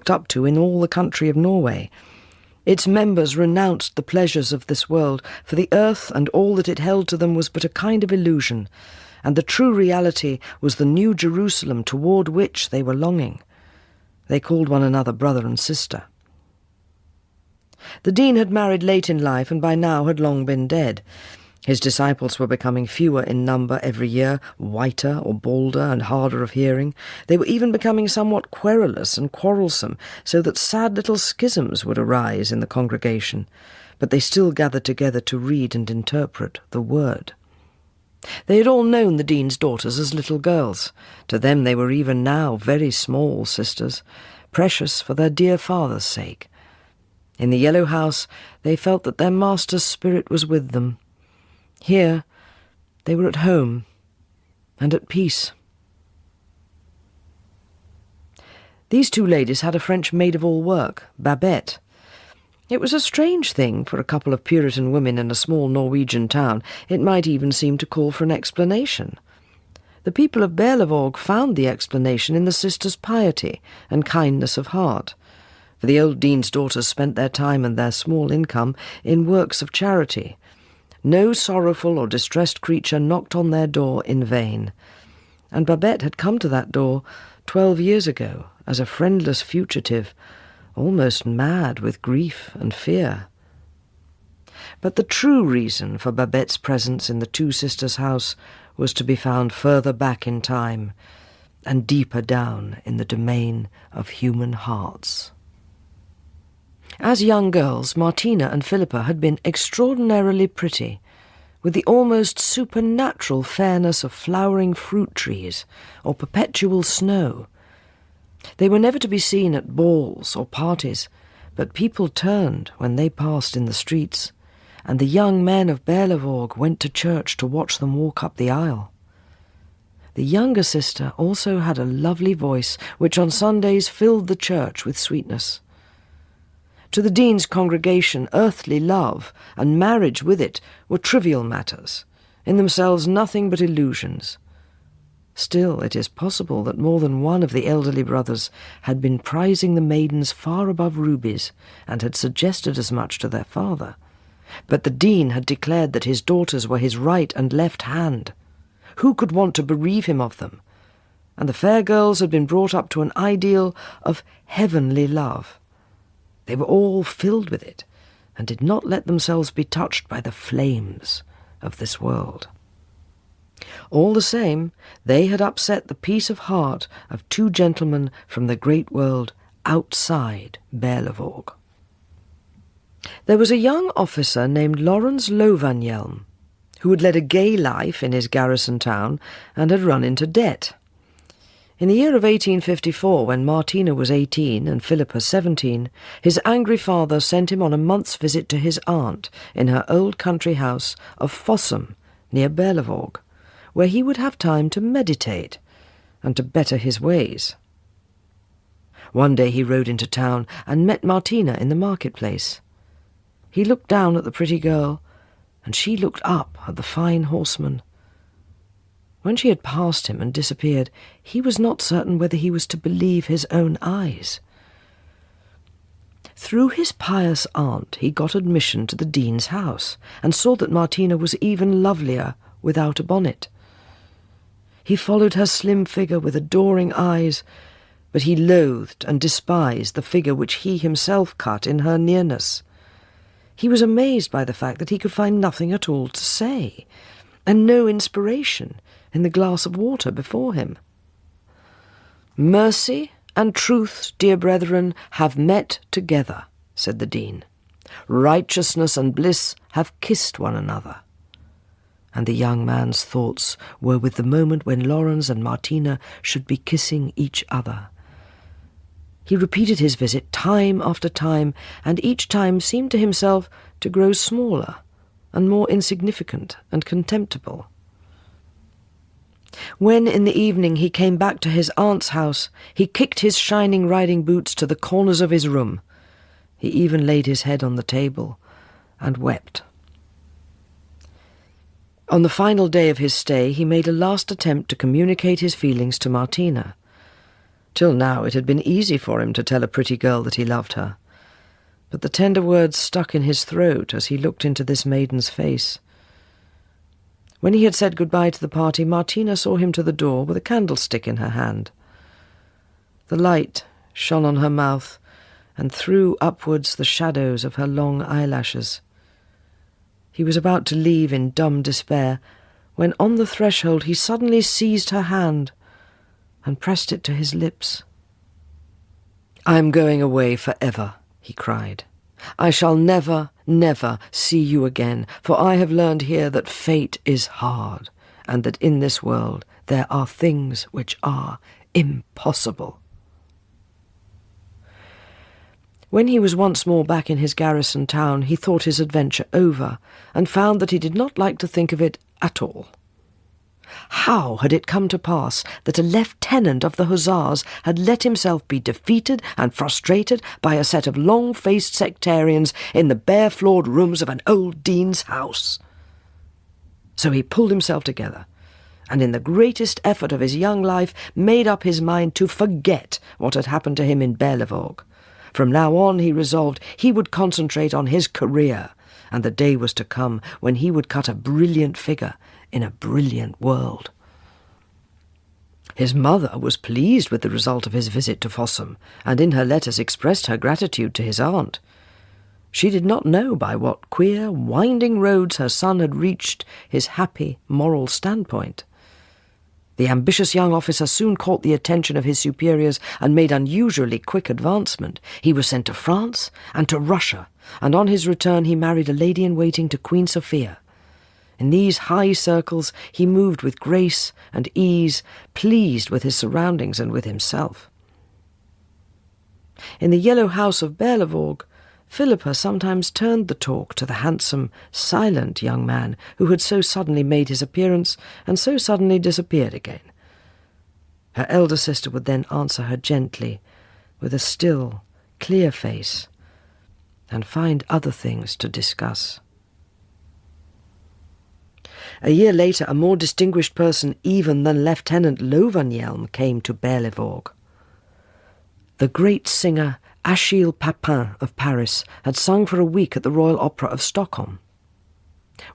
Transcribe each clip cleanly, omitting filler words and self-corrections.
looked up to in all the country of Norway. Its members renounced the pleasures of this world, for the earth and all that it held to them was but a kind of illusion, and the true reality was the new Jerusalem toward which they were longing. They called one another brother and sister. The dean had married late in life and by now had long been dead. His disciples were becoming fewer in number every year, whiter or balder and harder of hearing. They were even becoming somewhat querulous and quarrelsome, so that sad little schisms would arise in the congregation, but they still gathered together to read and interpret the Word. They had all known the dean's daughters as little girls. To them they were even now very small sisters, precious for their dear father's sake. In the yellow house they felt that their master's spirit was with them. Here they were at home and at peace. These two ladies had a French maid-of-all-work, Babette. It was a strange thing for a couple of Puritan women in a small Norwegian town. It might even seem to call for an explanation. The people of Berlevåg found the explanation in the sisters' piety and kindness of heart, for the old dean's daughters spent their time and their small income in works of charity. No sorrowful or distressed creature knocked on their door in vain, and Babette had come to that door 12 years ago as a friendless fugitive, almost mad with grief and fear. But the true reason for Babette's presence in the two sisters' house was to be found further back in time and deeper down in the domain of human hearts. As young girls, Martina and Philippa had been extraordinarily pretty, with the almost supernatural fairness of flowering fruit trees or perpetual snow. They were never to be seen at balls or parties, but people turned when they passed in the streets, and the young men of Berlevåg went to church to watch them walk up the aisle. The younger sister also had a lovely voice, which on Sundays filled the church with sweetness. To the dean's congregation, earthly love, and marriage with it, were trivial matters, in themselves nothing but illusions. Still, it is possible that more than one of the elderly brothers had been prizing the maidens far above rubies, and had suggested as much to their father. But the dean had declared that his daughters were his right and left hand. Who could want to bereave him of them? And the fair girls had been brought up to an ideal of heavenly love. They were all filled with it, and did not let themselves be touched by the flames of this world. All the same, they had upset the peace of heart of two gentlemen from the great world outside Berlevåg. There was a young officer named Lawrence Lovanhjelm, who had led a gay life in his garrison town and had run into debt. In the year of 1854, when Martina was 18 and Philippa 17, his angry father sent him on a month's visit to his aunt in her old country house of Fossum, near Berlevåg, where he would have time to meditate and to better his ways. One day he rode into town and met Martina in the marketplace. He looked down at the pretty girl, and she looked up at the fine horseman. When she had passed him and disappeared, he was not certain whether he was to believe his own eyes. Through his pious aunt he got admission to the dean's house, and saw that Martina was even lovelier without a bonnet. He followed her slim figure with adoring eyes, but he loathed and despised the figure which he himself cut in her nearness. He was amazed by the fact that he could find nothing at all to say, and no inspiration in the glass of water before him. "Mercy and truth, dear brethren, have met together," said the dean. "Righteousness and bliss have kissed one another." And the young man's thoughts were with the moment when Lawrence and Martina should be kissing each other. He repeated his visit time after time, and each time seemed to himself to grow smaller and more insignificant and contemptible. When in the evening he came back to his aunt's house, he kicked his shining riding boots to the corners of his room. He even laid his head on the table and wept. On the final day of his stay, he made a last attempt to communicate his feelings to Martina. Till now it had been easy for him to tell a pretty girl that he loved her, but the tender words stuck in his throat as he looked into this maiden's face. When he had said goodbye to the party, Martina saw him to the door with a candlestick in her hand. The light shone on her mouth and threw upwards the shadows of her long eyelashes. He was about to leave in dumb despair, when on the threshold he suddenly seized her hand and pressed it to his lips. "I am going away forever," he cried. "I shall never, never see you again, for I have learned here that fate is hard, and that in this world there are things which are impossible." When he was once more back in his garrison town, he thought his adventure over, and found that he did not like to think of it at all. How had it come to pass that a lieutenant of the hussars had let himself be defeated and frustrated by a set of long-faced sectarians in the bare-floored rooms of an old dean's house? So he pulled himself together, and in the greatest effort of his young life made up his mind to forget what had happened to him in Berlevåg. From now on, he resolved, he would concentrate on his career, and the day was to come when he would cut a brilliant figure in a brilliant world. His mother was pleased with the result of his visit to Fossum, and in her letters expressed her gratitude to his aunt. She did not know by what queer, winding roads her son had reached his happy moral standpoint. The ambitious young officer soon caught the attention of his superiors and made unusually quick advancement. He was sent to France and to Russia, and on his return he married a lady-in-waiting to Queen Sophia. In these high circles he moved with grace and ease, pleased with his surroundings and with himself. In the yellow house of Berlevåg, Philippa sometimes turned the talk to the handsome, silent young man who had so suddenly made his appearance and so suddenly disappeared again. Her elder sister would then answer her gently, with a still, clear face, and find other things to discuss. A year later, a more distinguished person even than Lieutenant Lovenhjelm came to Berlevåg. The great singer Achille Papin of Paris had sung for a week at the Royal Opera of Stockholm.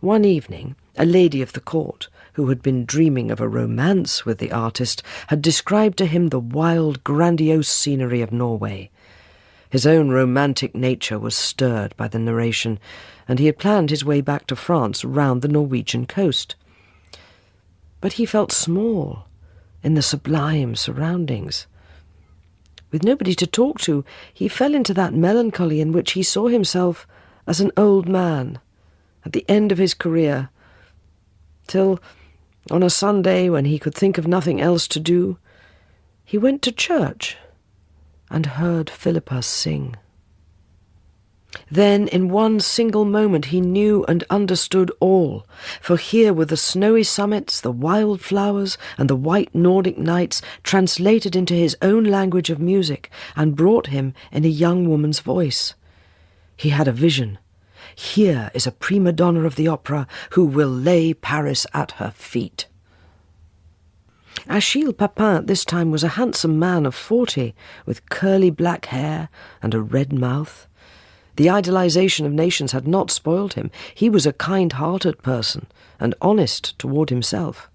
One evening, a lady of the court, who had been dreaming of a romance with the artist, had described to him the wild, grandiose scenery of Norway. His own romantic nature was stirred by the narration, and he had planned his way back to France round the Norwegian coast. But he felt small in the sublime surroundings. With nobody to talk to, he fell into that melancholy in which he saw himself as an old man at the end of his career, till, on a Sunday when he could think of nothing else to do, he went to church and heard Philippa sing. Then, in one single moment, he knew and understood all, for here were the snowy summits, the wild flowers, and the white Nordic nights translated into his own language of music and brought him in a young woman's voice. He had a vision. Here is a prima donna of the opera who will lay Paris at her feet. Achille Papin at this time was a handsome man of 40, with curly black hair and a red mouth. The idolization of nations had not spoiled him. He was a kind-hearted person and honest toward himself.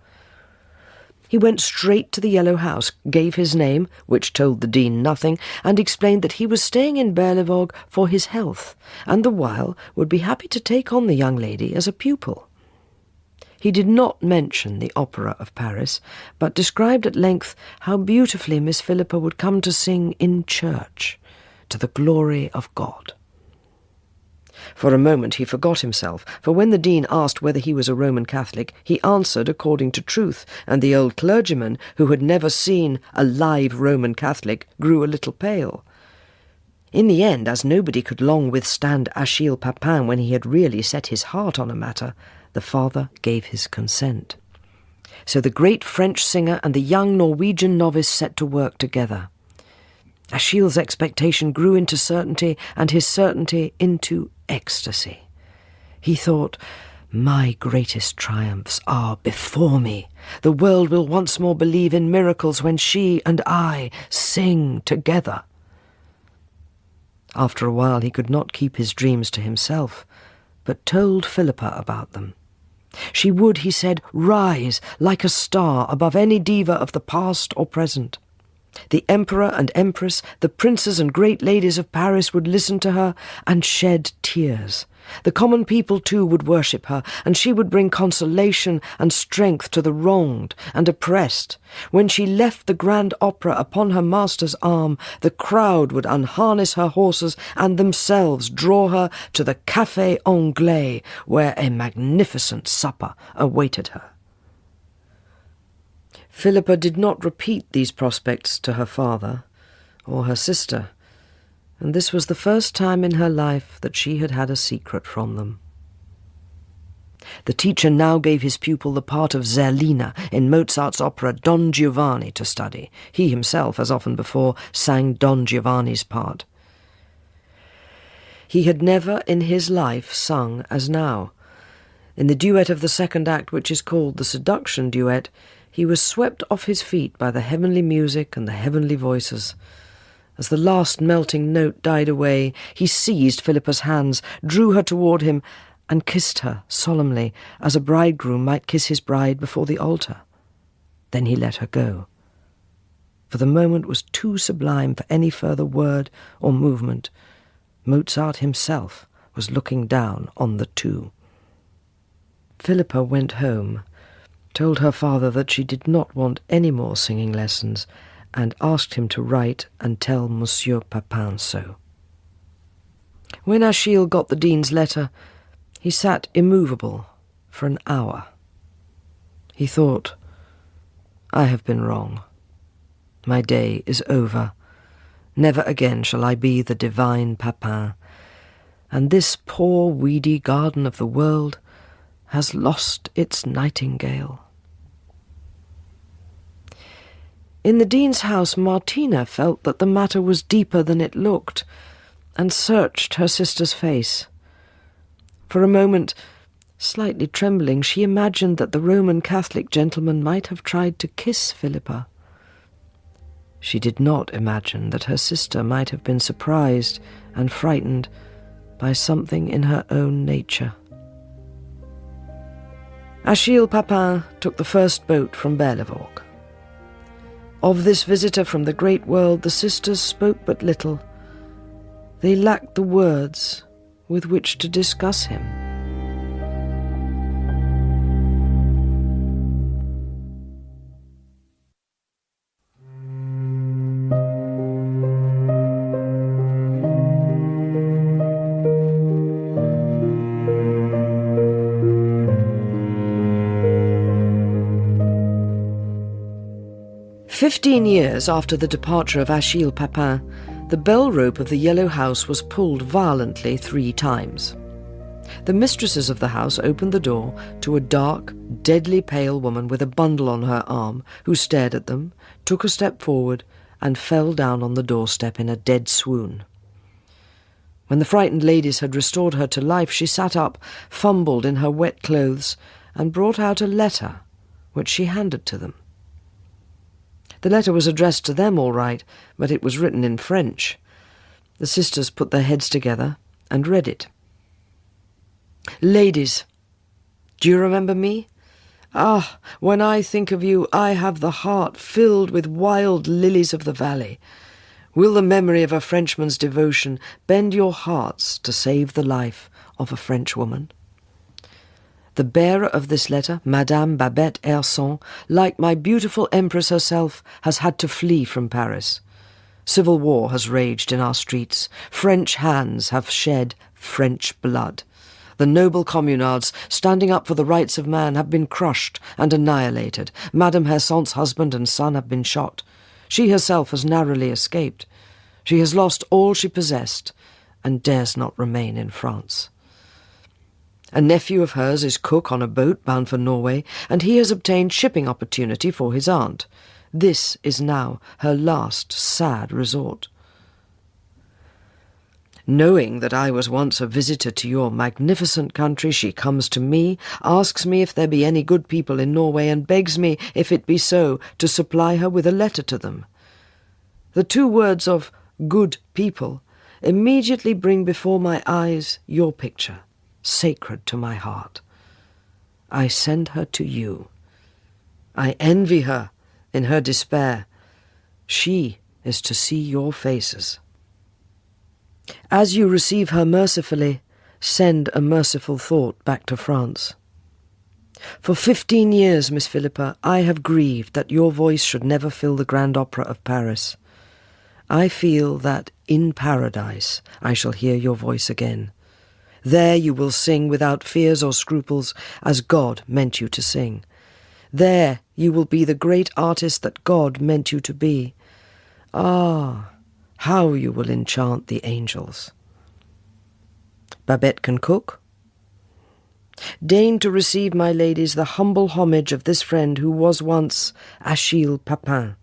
He went straight to the Yellow House, gave his name, which told the dean nothing, and explained that he was staying in Berlevåg for his health, and the while would be happy to take on the young lady as a pupil. He did not mention the Opera of Paris, but described at length how beautifully Miss Philippa would come to sing in church, to the glory of God. For a moment he forgot himself, for when the dean asked whether he was a Roman Catholic, he answered according to truth, and the old clergyman, who had never seen a live Roman Catholic, grew a little pale. In the end, as nobody could long withstand Achille Papin when he had really set his heart on a matter, the father gave his consent. So the great French singer and the young Norwegian novice set to work together. Achille's expectation grew into certainty, and his certainty into ecstasy. He thought, My greatest triumphs are before me. The world will once more believe in miracles when she and I sing together. After a while he could not keep his dreams to himself, but told Philippa about them. She would, he said, rise like a star above any diva of the past or present. The emperor and empress, the princes and great ladies of Paris would listen to her and shed tears. The common people, too, would worship her, and she would bring consolation and strength to the wronged and oppressed. When she left the grand opera upon her master's arm, the crowd would unharness her horses and themselves draw her to the Café Anglais, where a magnificent supper awaited her. Philippa did not repeat these prospects to her father or her sister, and this was the first time in her life that she had had a secret from them. The teacher now gave his pupil the part of Zerlina in Mozart's opera Don Giovanni to study. He himself, as often before, sang Don Giovanni's part. He had never in his life sung as now. In the duet of the second act, which is called the Seduction Duet, he was swept off his feet by the heavenly music and the heavenly voices. As the last melting note died away, he seized Philippa's hands, drew her toward him, and kissed her solemnly, as a bridegroom might kiss his bride before the altar. Then he let her go, for the moment was too sublime for any further word or movement. Mozart himself was looking down on the two. Philippa went home, told her father that she did not want any more singing lessons, and asked him to write and tell Monsieur Papin so. When Achille got the dean's letter, he sat immovable for an hour. He thought, I have been wrong. My day is over. Never again shall I be the divine Papin, and this poor weedy garden of the world has lost its nightingale. In the dean's house, Martina felt that the matter was deeper than it looked, and searched her sister's face. For a moment, slightly trembling, she imagined that the Roman Catholic gentleman might have tried to kiss Philippa. She did not imagine that her sister might have been surprised and frightened by something in her own nature. Achille Papin took the first boat from Berlevogue. Of this visitor from the great world the sisters spoke but little. They lacked the words with which to discuss him. "15 years after the departure of Achille Papin, the bell rope of the Yellow House was pulled violently 3 times. The mistresses of the house opened the door to a dark, deadly pale woman with a bundle on her arm, who stared at them, took a step forward, and fell down on the doorstep in a dead swoon. When the frightened ladies had restored her to life, she sat up, fumbled in her wet clothes, and brought out a letter, which she handed to them. The letter was addressed to them all right, but it was written in French. The sisters put their heads together and read it. Ladies, do you remember me? Ah, when I think of you, I have the heart filled with wild lilies of the valley. Will the memory of a Frenchman's devotion bend your hearts to save the life of a Frenchwoman? The bearer of this letter, Madame Babette Herson, like my beautiful Empress herself, has had to flee from Paris. Civil war has raged in our streets. French hands have shed French blood. The noble communards, standing up for the rights of man, have been crushed and annihilated. Madame Herson's husband and son have been shot. She herself has narrowly escaped. She has lost all she possessed and dares not remain in France. A nephew of hers is cook on a boat bound for Norway, and he has obtained shipping opportunity for his aunt. This is now her last sad resort. Knowing that I was once a visitor to your magnificent country, she comes to me, asks me if there be any good people in Norway, and begs me, if it be so, to supply her with a letter to them. The two words of good people immediately bring before my eyes your picture, sacred to my heart. I send her to you. I envy her in her despair. She is to see your faces. As you receive her mercifully, send a merciful thought back to France. For 15 years, Miss Philippa, I have grieved that your voice should never fill the Grand Opera of Paris. I feel that in paradise I shall hear your voice again. There you will sing without fears or scruples, as God meant you to sing. There you will be the great artist that God meant you to be. Ah, how you will enchant the angels. Babette can cook. Deign to receive, my ladies, the humble homage of this friend who was once Achille Papin.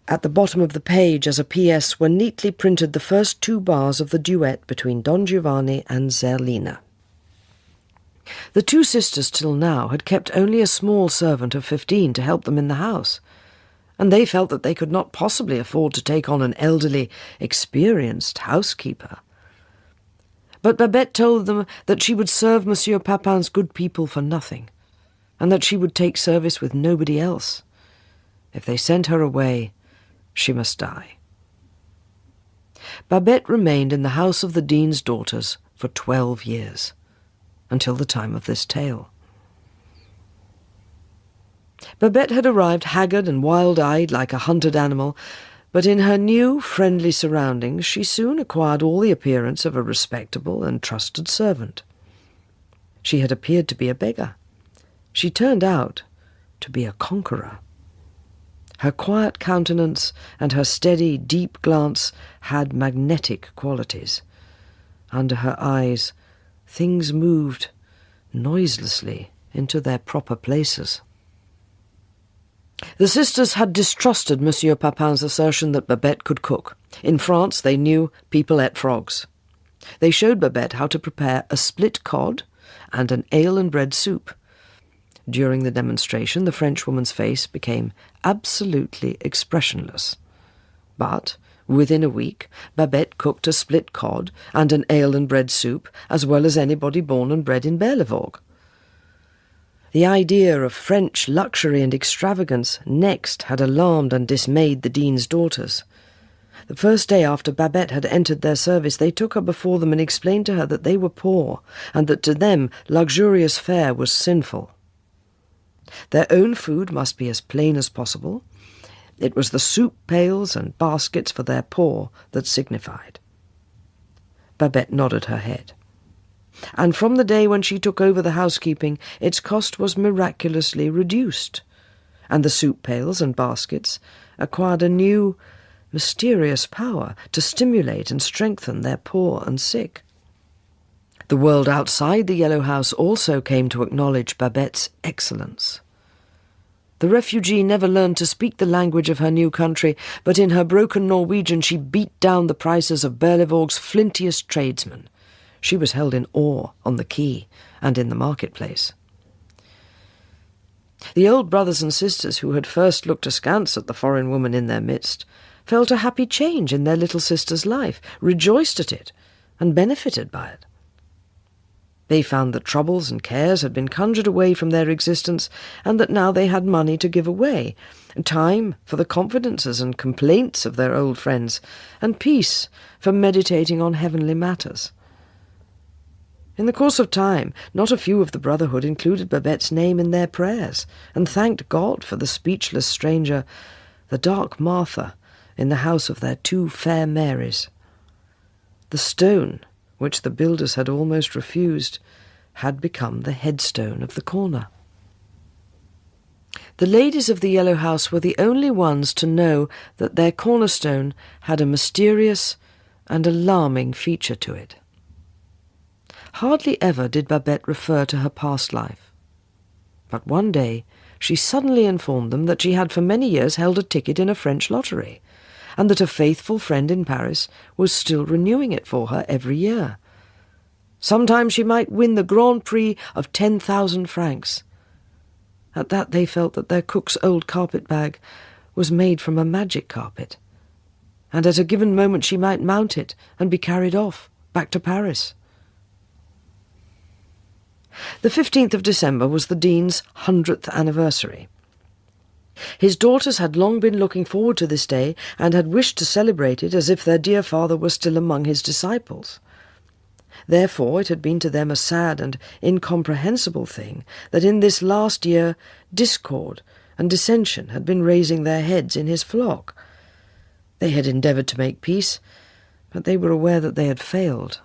At the bottom of the page, as a P.S., were neatly printed the first 2 bars of the duet between Don Giovanni and Zerlina. The 2 sisters till now had kept only a small servant of 15 to help them in the house, and they felt that they could not possibly afford to take on an elderly, experienced housekeeper. But Babette told them that she would serve Monsieur Papin's good people for nothing, and that she would take service with nobody else. If they sent her away, she must die. Babette remained in the house of the Dean's daughters for 12 years, until the time of this tale. Babette had arrived haggard and wild-eyed like a hunted animal, but in her new, friendly surroundings she soon acquired all the appearance of a respectable and trusted servant. She had appeared to be a beggar. She turned out to be a conqueror. Her quiet countenance and her steady, deep glance had magnetic qualities. Under her eyes, things moved noiselessly into their proper places. The sisters had distrusted Monsieur Papin's assertion that Babette could cook. In France, they knew people ate frogs. They showed Babette how to prepare a split cod and an ale and bread soup. During the demonstration, the Frenchwoman's face became absolutely expressionless. But within a week, Babette cooked a split cod and an ale and bread soup as well as anybody born and bred in Berlevogue. The idea of French luxury and extravagance next had alarmed and dismayed the Dean's daughters. The first day after Babette had entered their service, they took her before them and explained to her that they were poor, and that to them luxurious fare was sinful. Their own food must be as plain as possible. It was the soup pails and baskets for their poor that signified. Babette nodded her head. And from the day when she took over the housekeeping, its cost was miraculously reduced, and the soup pails and baskets acquired a new, mysterious power to stimulate and strengthen their poor and sick. The world outside the Yellow House also came to acknowledge Babette's excellence. The refugee never learned to speak the language of her new country, but in her broken Norwegian she beat down the prices of Berlevogue's flintiest tradesmen. She was held in awe on the quay and in the marketplace. The old brothers and sisters who had first looked askance at the foreign woman in their midst felt a happy change in their little sister's life, rejoiced at it, and benefited by it. They found that troubles and cares had been conjured away from their existence, and that now they had money to give away, time for the confidences and complaints of their old friends, and peace for meditating on heavenly matters. In the course of time, not a few of the brotherhood included Babette's name in their prayers, and thanked God for the speechless stranger, the dark Martha, in the house of their 2 fair Marys. The stone, which the builders had almost refused, had become the headstone of the corner. The ladies of the Yellow House were the only ones to know that their cornerstone had a mysterious and alarming feature to it. Hardly ever did Babette refer to her past life, but one day she suddenly informed them that she had for many years held a ticket in a French lottery, and that a faithful friend in Paris was still renewing it for her every year. Sometimes she might win the Grand Prix of 10,000 francs. At that they felt that their cook's old carpet-bag was made from a magic carpet, and at a given moment she might mount it and be carried off, back to Paris. The 15th of December was the Dean's 100th anniversary. His daughters had long been looking forward to this day and had wished to celebrate it as if their dear father were still among his disciples. Therefore it had been to them a sad and incomprehensible thing that in this last year discord and dissension had been raising their heads in his flock. They had endeavoured to make peace, but they were aware that they had failed.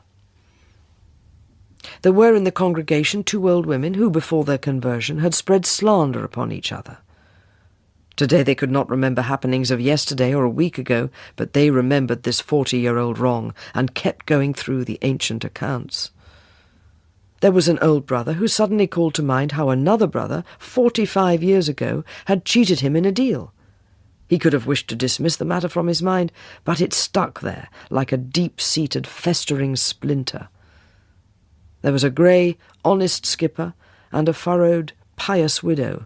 There were in the congregation 2 old women who, before their conversion, had spread slander upon each other. Today they could not remember happenings of yesterday or a week ago, but they remembered this 40-year-old wrong and kept going through the ancient accounts. There was an old brother who suddenly called to mind how another brother, 45 years ago, had cheated him in a deal. He could have wished to dismiss the matter from his mind, but it stuck there like a deep-seated, festering splinter. There was a grey, honest skipper and a furrowed, pious widow,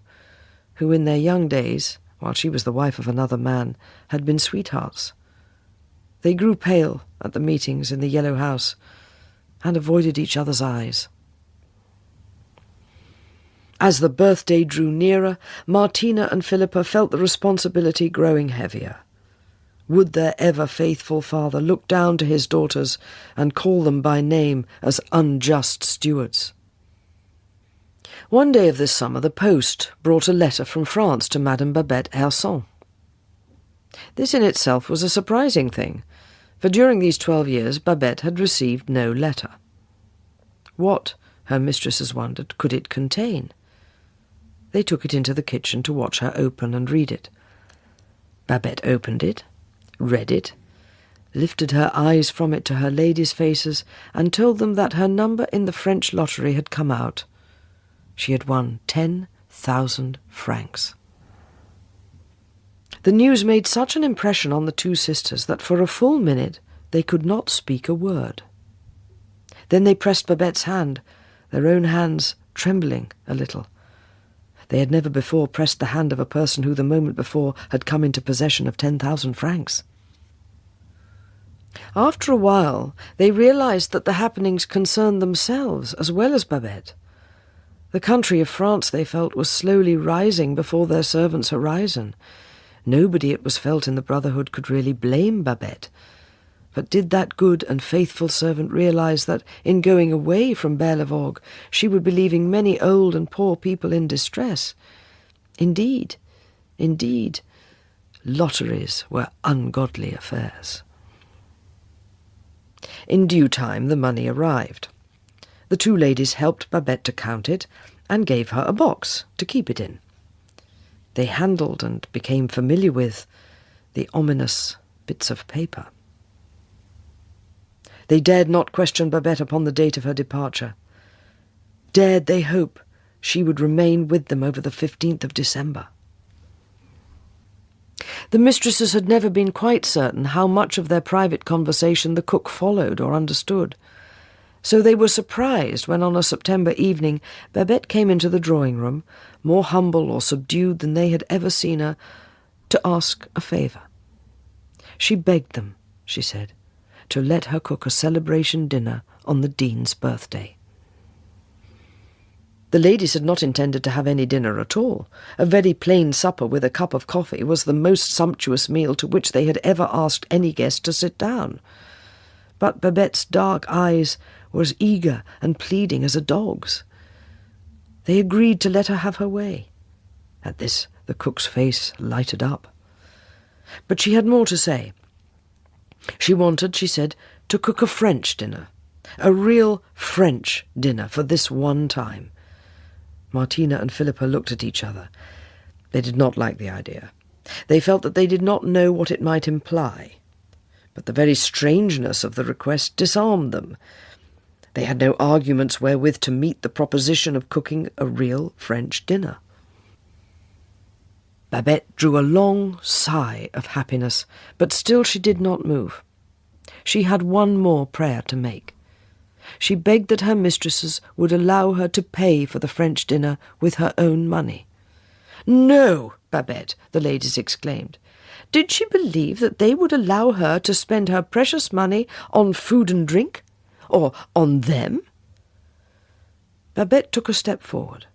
who in their young days, while she was the wife of another man, had been sweethearts. They grew pale at the meetings in the yellow house and avoided each other's eyes. As the birthday drew nearer, Martina and Philippa felt the responsibility growing heavier. Would their ever-faithful father look down to his daughters and call them by name as unjust stewards? One day of this summer the post brought a letter from France to Madame Babette Herson. This in itself was a surprising thing, for during these 12 years Babette had received no letter. What, her mistresses wondered, could it contain? They took it into the kitchen to watch her open and read it. Babette opened it, read it, lifted her eyes from it to her ladies' faces, and told them that her number in the French lottery had come out. She had won 10,000 francs. The news made such an impression on the 2 sisters that for a full minute they could not speak a word. Then they pressed Babette's hand, their own hands trembling a little. They had never before pressed the hand of a person who the moment before had come into possession of 10,000 francs. After a while, they realized that the happenings concerned themselves as well as Babette. The country of France, they felt, was slowly rising before their servants' horizon. Nobody, it was felt, in the Brotherhood could really blame Babette. But did that good and faithful servant realize that, in going away from Berlevogue, she would be leaving many old and poor people in distress? Indeed, lotteries were ungodly affairs. In due time the money arrived. The 2 ladies helped Babette to count it and gave her a box to keep it in. They handled and became familiar with the ominous bits of paper. They dared not question Babette upon the date of her departure. Dared they hope she would remain with them over the 15th of December? The mistresses had never been quite certain how much of their private conversation the cook followed or understood. So they were surprised when on a September evening Babette came into the drawing-room, more humble or subdued than they had ever seen her, to ask a favour. She begged them, she said, to let her cook a celebration dinner on the Dean's birthday. The ladies had not intended to have any dinner at all. A very plain supper with a cup of coffee was the most sumptuous meal to which they had ever asked any guest to sit down. But Babette's dark eyes were as eager and pleading as a dog's. They agreed to let her have her way. At this the cook's face lighted up. But she had more to say. She wanted, she said, to cook a French dinner, a real French dinner for this one time. Martina and Philippa looked at each other. They did not like the idea. They felt that they did not know what it might imply. But the very strangeness of the request disarmed them. They had no arguments wherewith to meet the proposition of cooking a real French dinner. Babette drew a long sigh of happiness, but still she did not move. She had one more prayer to make. She begged that her mistresses would allow her to pay for the French dinner with her own money. "No, Babette," the ladies exclaimed. Did she believe that they would allow her to spend her precious money on food and drink? Or on them? Babette took a step forward.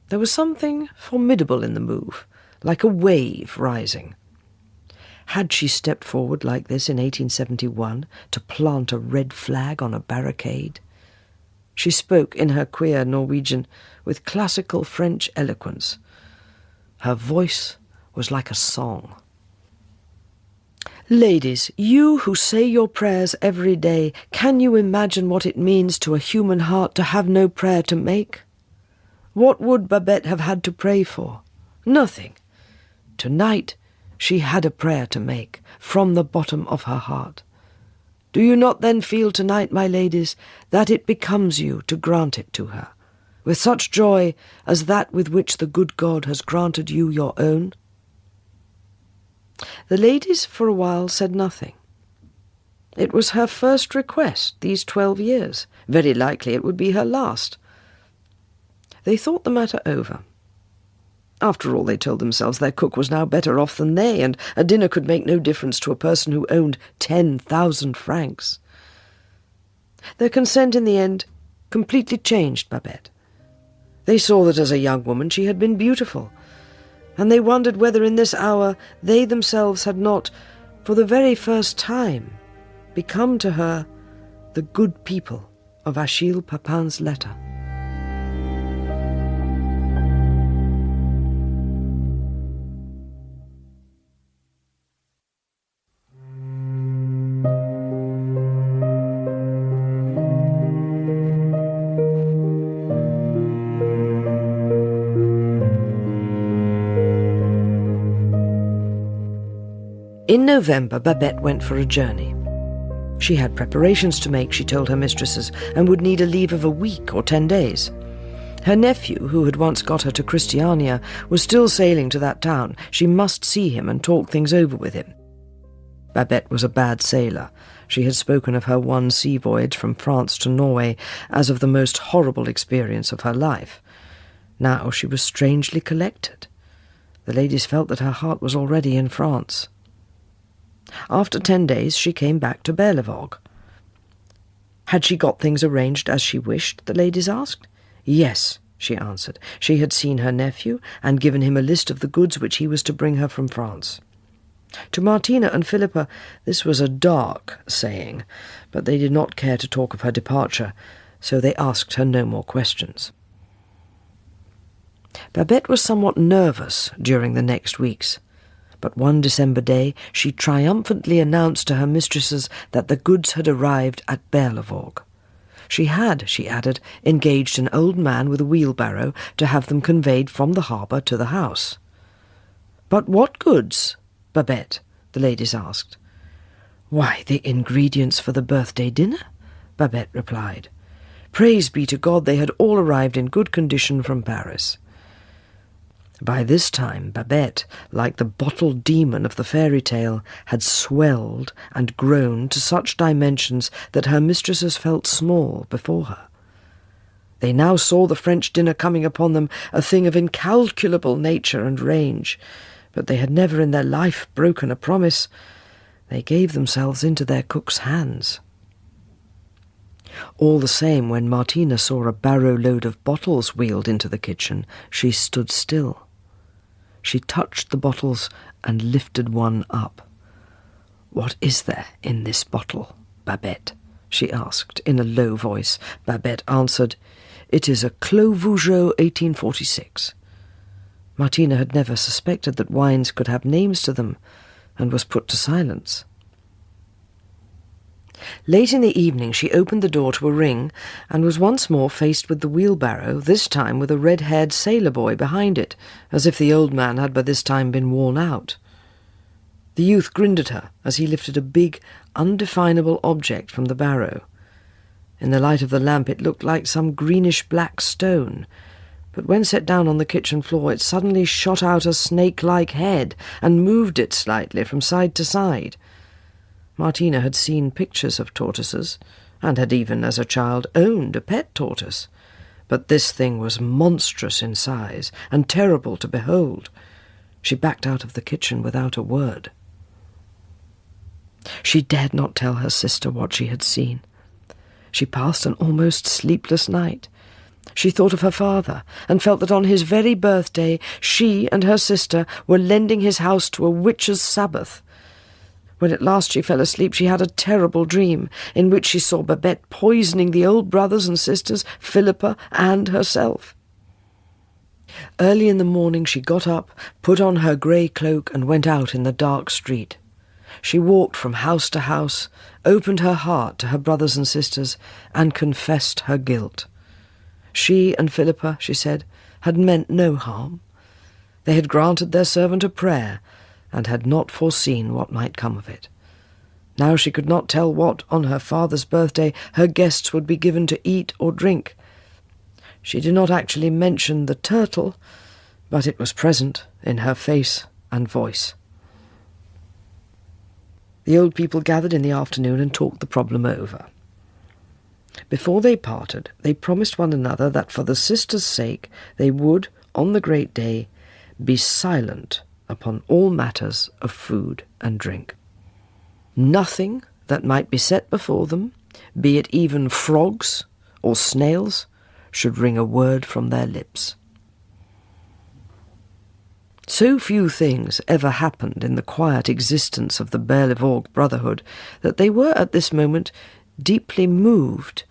There was something formidable in the move, like a wave rising. Had she stepped forward like this in 1871 to plant a red flag on a barricade? She spoke in her queer Norwegian with classical French eloquence. Her voice was like a song. Ladies, you who say your prayers every day, can you imagine what it means to a human heart to have no prayer to make? What would Babette have had to pray for? Nothing. Tonight she had a prayer to make from the bottom of her heart. Do you not then feel tonight, my ladies, that it becomes you to grant it to her, with such joy as that with which the good God has granted you your own? The ladies for a while said nothing. It was her first request these 12 years. Very likely it would be her last. They thought the matter over. After all, they told themselves, their cook was now better off than they, and a dinner could make no difference to a person who owned 10,000 francs. Their consent in the end completely changed Babette. They saw that as a young woman she had been beautiful, and they wondered whether in this hour they themselves had not, for the very first time, become to her the good people of Achille Papin's letter. In November, Babette went for a journey. She had preparations to make, she told her mistresses, and would need a leave of a week or 10 days. Her nephew, who had once got her to Christiania, was still sailing to that town. She must see him and talk things over with him. Babette was a bad sailor. She had spoken of her one sea voyage from France to Norway as of the most horrible experience of her life. Now she was strangely collected. The ladies felt that her heart was already in France. After 10 days she came back to Berlevåg. Had she got things arranged as she wished, the ladies asked. Yes, she answered. She had seen her nephew and given him a list of the goods which he was to bring her from France. To Martina and Philippa this was a dark saying, but they did not care to talk of her departure, so they asked her no more questions. Babette was somewhat nervous during the next weeks. But one December day she triumphantly announced to her mistresses that the goods had arrived at Berlevåg. She had, she added, engaged an old man with a wheelbarrow to have them conveyed from the harbour to the house. "But what goods, Babette?" the ladies asked. "Why, the ingredients for the birthday dinner," Babette replied. Praise be to God, they had all arrived in good condition from Paris. By this time Babette, like the bottled demon of the fairy tale, had swelled and grown to such dimensions that her mistresses felt small before her. They now saw the French dinner coming upon them, a thing of incalculable nature and range, but they had never in their life broken a promise. They gave themselves into their cook's hands. All the same, when Martina saw a barrow-load of bottles wheeled into the kitchen, she stood still. She touched the bottles and lifted one up. "What is there in this bottle, Babette?" she asked in a low voice. Babette answered, "It is a Clos Vougeot 1846. Martina had never suspected that wines could have names to them, and was put to silence. Late in the evening she opened the door to a ring, and was once more faced with the wheelbarrow, this time with a red-haired sailor boy behind it, as if the old man had by this time been worn out. The youth grinned at her as he lifted a big, undefinable object from the barrow. In the light of the lamp it looked like some greenish-black stone, but when set down on the kitchen floor it suddenly shot out a snake-like head and moved it slightly from side to side. Martina had seen pictures of tortoises, and had even, as a child, owned a pet tortoise. But this thing was monstrous in size and terrible to behold. She backed out of the kitchen without a word. She dared not tell her sister what she had seen. She passed an almost sleepless night. She thought of her father, and felt that on his very birthday she and her sister were lending his house to a witch's Sabbath. When at last she fell asleep, she had a terrible dream, in which she saw Babette poisoning the old brothers and sisters, Philippa and herself. Early in the morning she got up, put on her grey cloak, and went out in the dark street. She walked from house to house, opened her heart to her brothers and sisters, and confessed her guilt. She and Philippa, she said, had meant no harm. They had granted their servant a prayer, and had not foreseen what might come of it. Now she could not tell what, on her father's birthday, her guests would be given to eat or drink. She did not actually mention the turtle, but it was present in her face and voice. The old people gathered in the afternoon and talked the problem over. Before they parted, they promised one another that for the sisters' sake they would, on the great day, be silent upon all matters of food and drink. Nothing that might be set before them, be it even frogs or snails, should wring a word from their lips. So few things ever happened in the quiet existence of the Berlevorg Brotherhood that they were at this moment deeply moved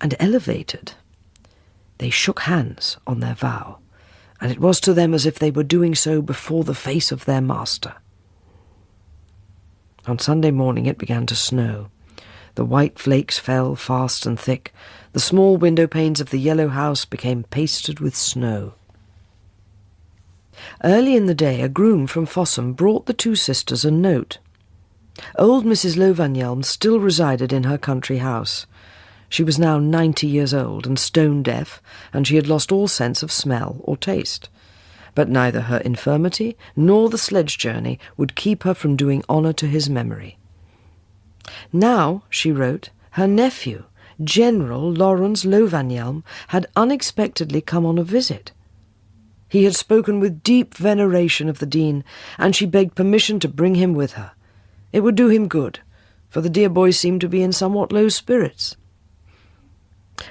and elevated. They shook hands on their vow, and it was to them as if they were doing so before the face of their master. On Sunday morning it began to snow. The white flakes fell fast and thick. The small window panes of the yellow house became pasted with snow. Early in the day a groom from Fossum brought the two sisters a note. Old Mrs. Lovanhjelm still resided in her country house. She was now 90 years old and stone-deaf, and she had lost all sense of smell or taste. But neither her infirmity nor the sledge journey would keep her from doing honour to his memory. Now, she wrote, her nephew, General Lawrence Lovanhjelm, had unexpectedly come on a visit. He had spoken with deep veneration of the Dean, and she begged permission to bring him with her. It would do him good, for the dear boy seemed to be in somewhat low spirits.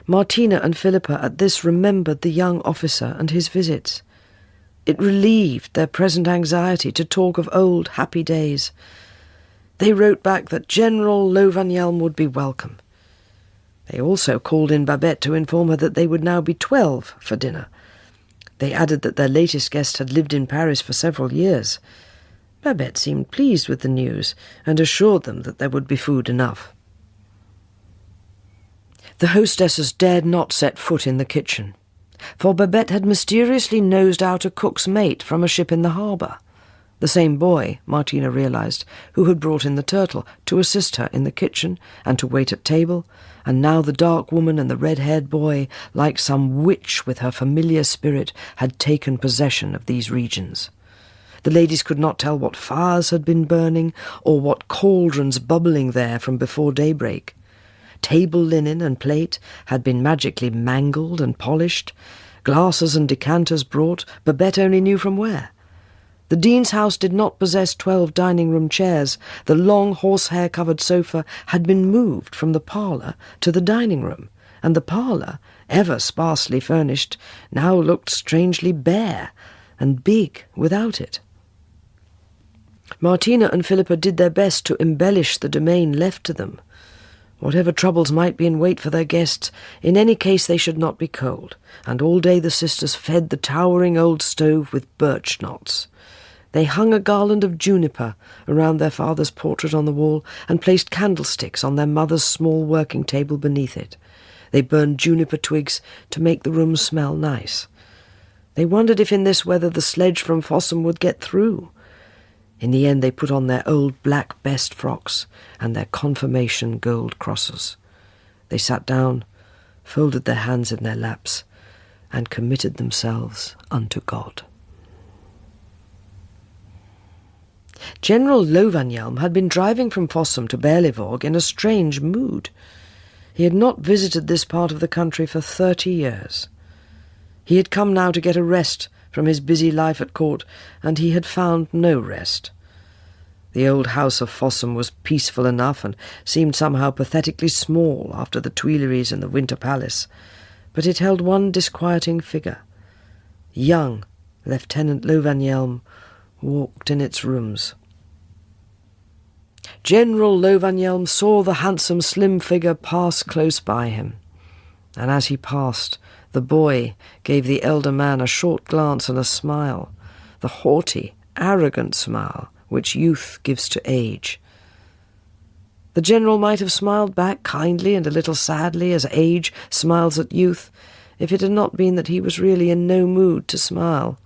Martina and Philippa at this remembered the young officer and his visits. It relieved their present anxiety to talk of old happy days. They wrote back that General Lovanhjelm would be welcome. They also called in Babette to inform her that they would now be 12 for dinner. They added that their latest guest had lived in Paris for several years. Babette seemed pleased with the news and assured them that there would be food enough. The hostesses dared not set foot in the kitchen, for Babette had mysteriously nosed out a cook's mate from a ship in the harbour. The same boy, Martina realised, who had brought in the turtle to assist her in the kitchen and to wait at table, and now the dark woman and the red-haired boy, like some witch with her familiar spirit, had taken possession of these regions. The ladies could not tell what fires had been burning, or what cauldrons bubbling there from before daybreak. Table linen and plate had been magically mangled and polished. Glasses and decanters brought, Babette only knew from where. The Dean's house did not possess 12 dining-room chairs. The long horsehair-covered sofa had been moved from the parlour to the dining-room, and the parlour, ever sparsely furnished, now looked strangely bare and big without it. Martina and Philippa did their best to embellish the domain left to them. Whatever troubles might be in wait for their guests, in any case they should not be cold, and all day the sisters fed the towering old stove with birch knots. They hung a garland of juniper around their father's portrait on the wall and placed candlesticks on their mother's small working table beneath it. They burned juniper twigs to make the room smell nice. They wondered if in this weather the sledge from Fossum would get through. In the end they put on their old black best frocks and their confirmation gold crosses. They sat down, folded their hands in their laps, and committed themselves unto God. General Lovanhjelm had been driving from Fossum to Berlevåg in a strange mood. He had not visited this part of the country for 30 years. He had come now to get a rest from his busy life at court, and he had found no rest. The old house of Fossum was peaceful enough and seemed somehow pathetically small after the Tuileries and the Winter Palace, but it held one disquieting figure. Young Lieutenant Lovanhjelm walked in its rooms. General Lovanhjelm saw the handsome slim figure pass close by him, and as he passed, the boy gave the elder man a short glance and a smile, the haughty, arrogant smile which youth gives to age. The general might have smiled back kindly and a little sadly as age smiles at youth, if it had not been that he was really in no mood to smile.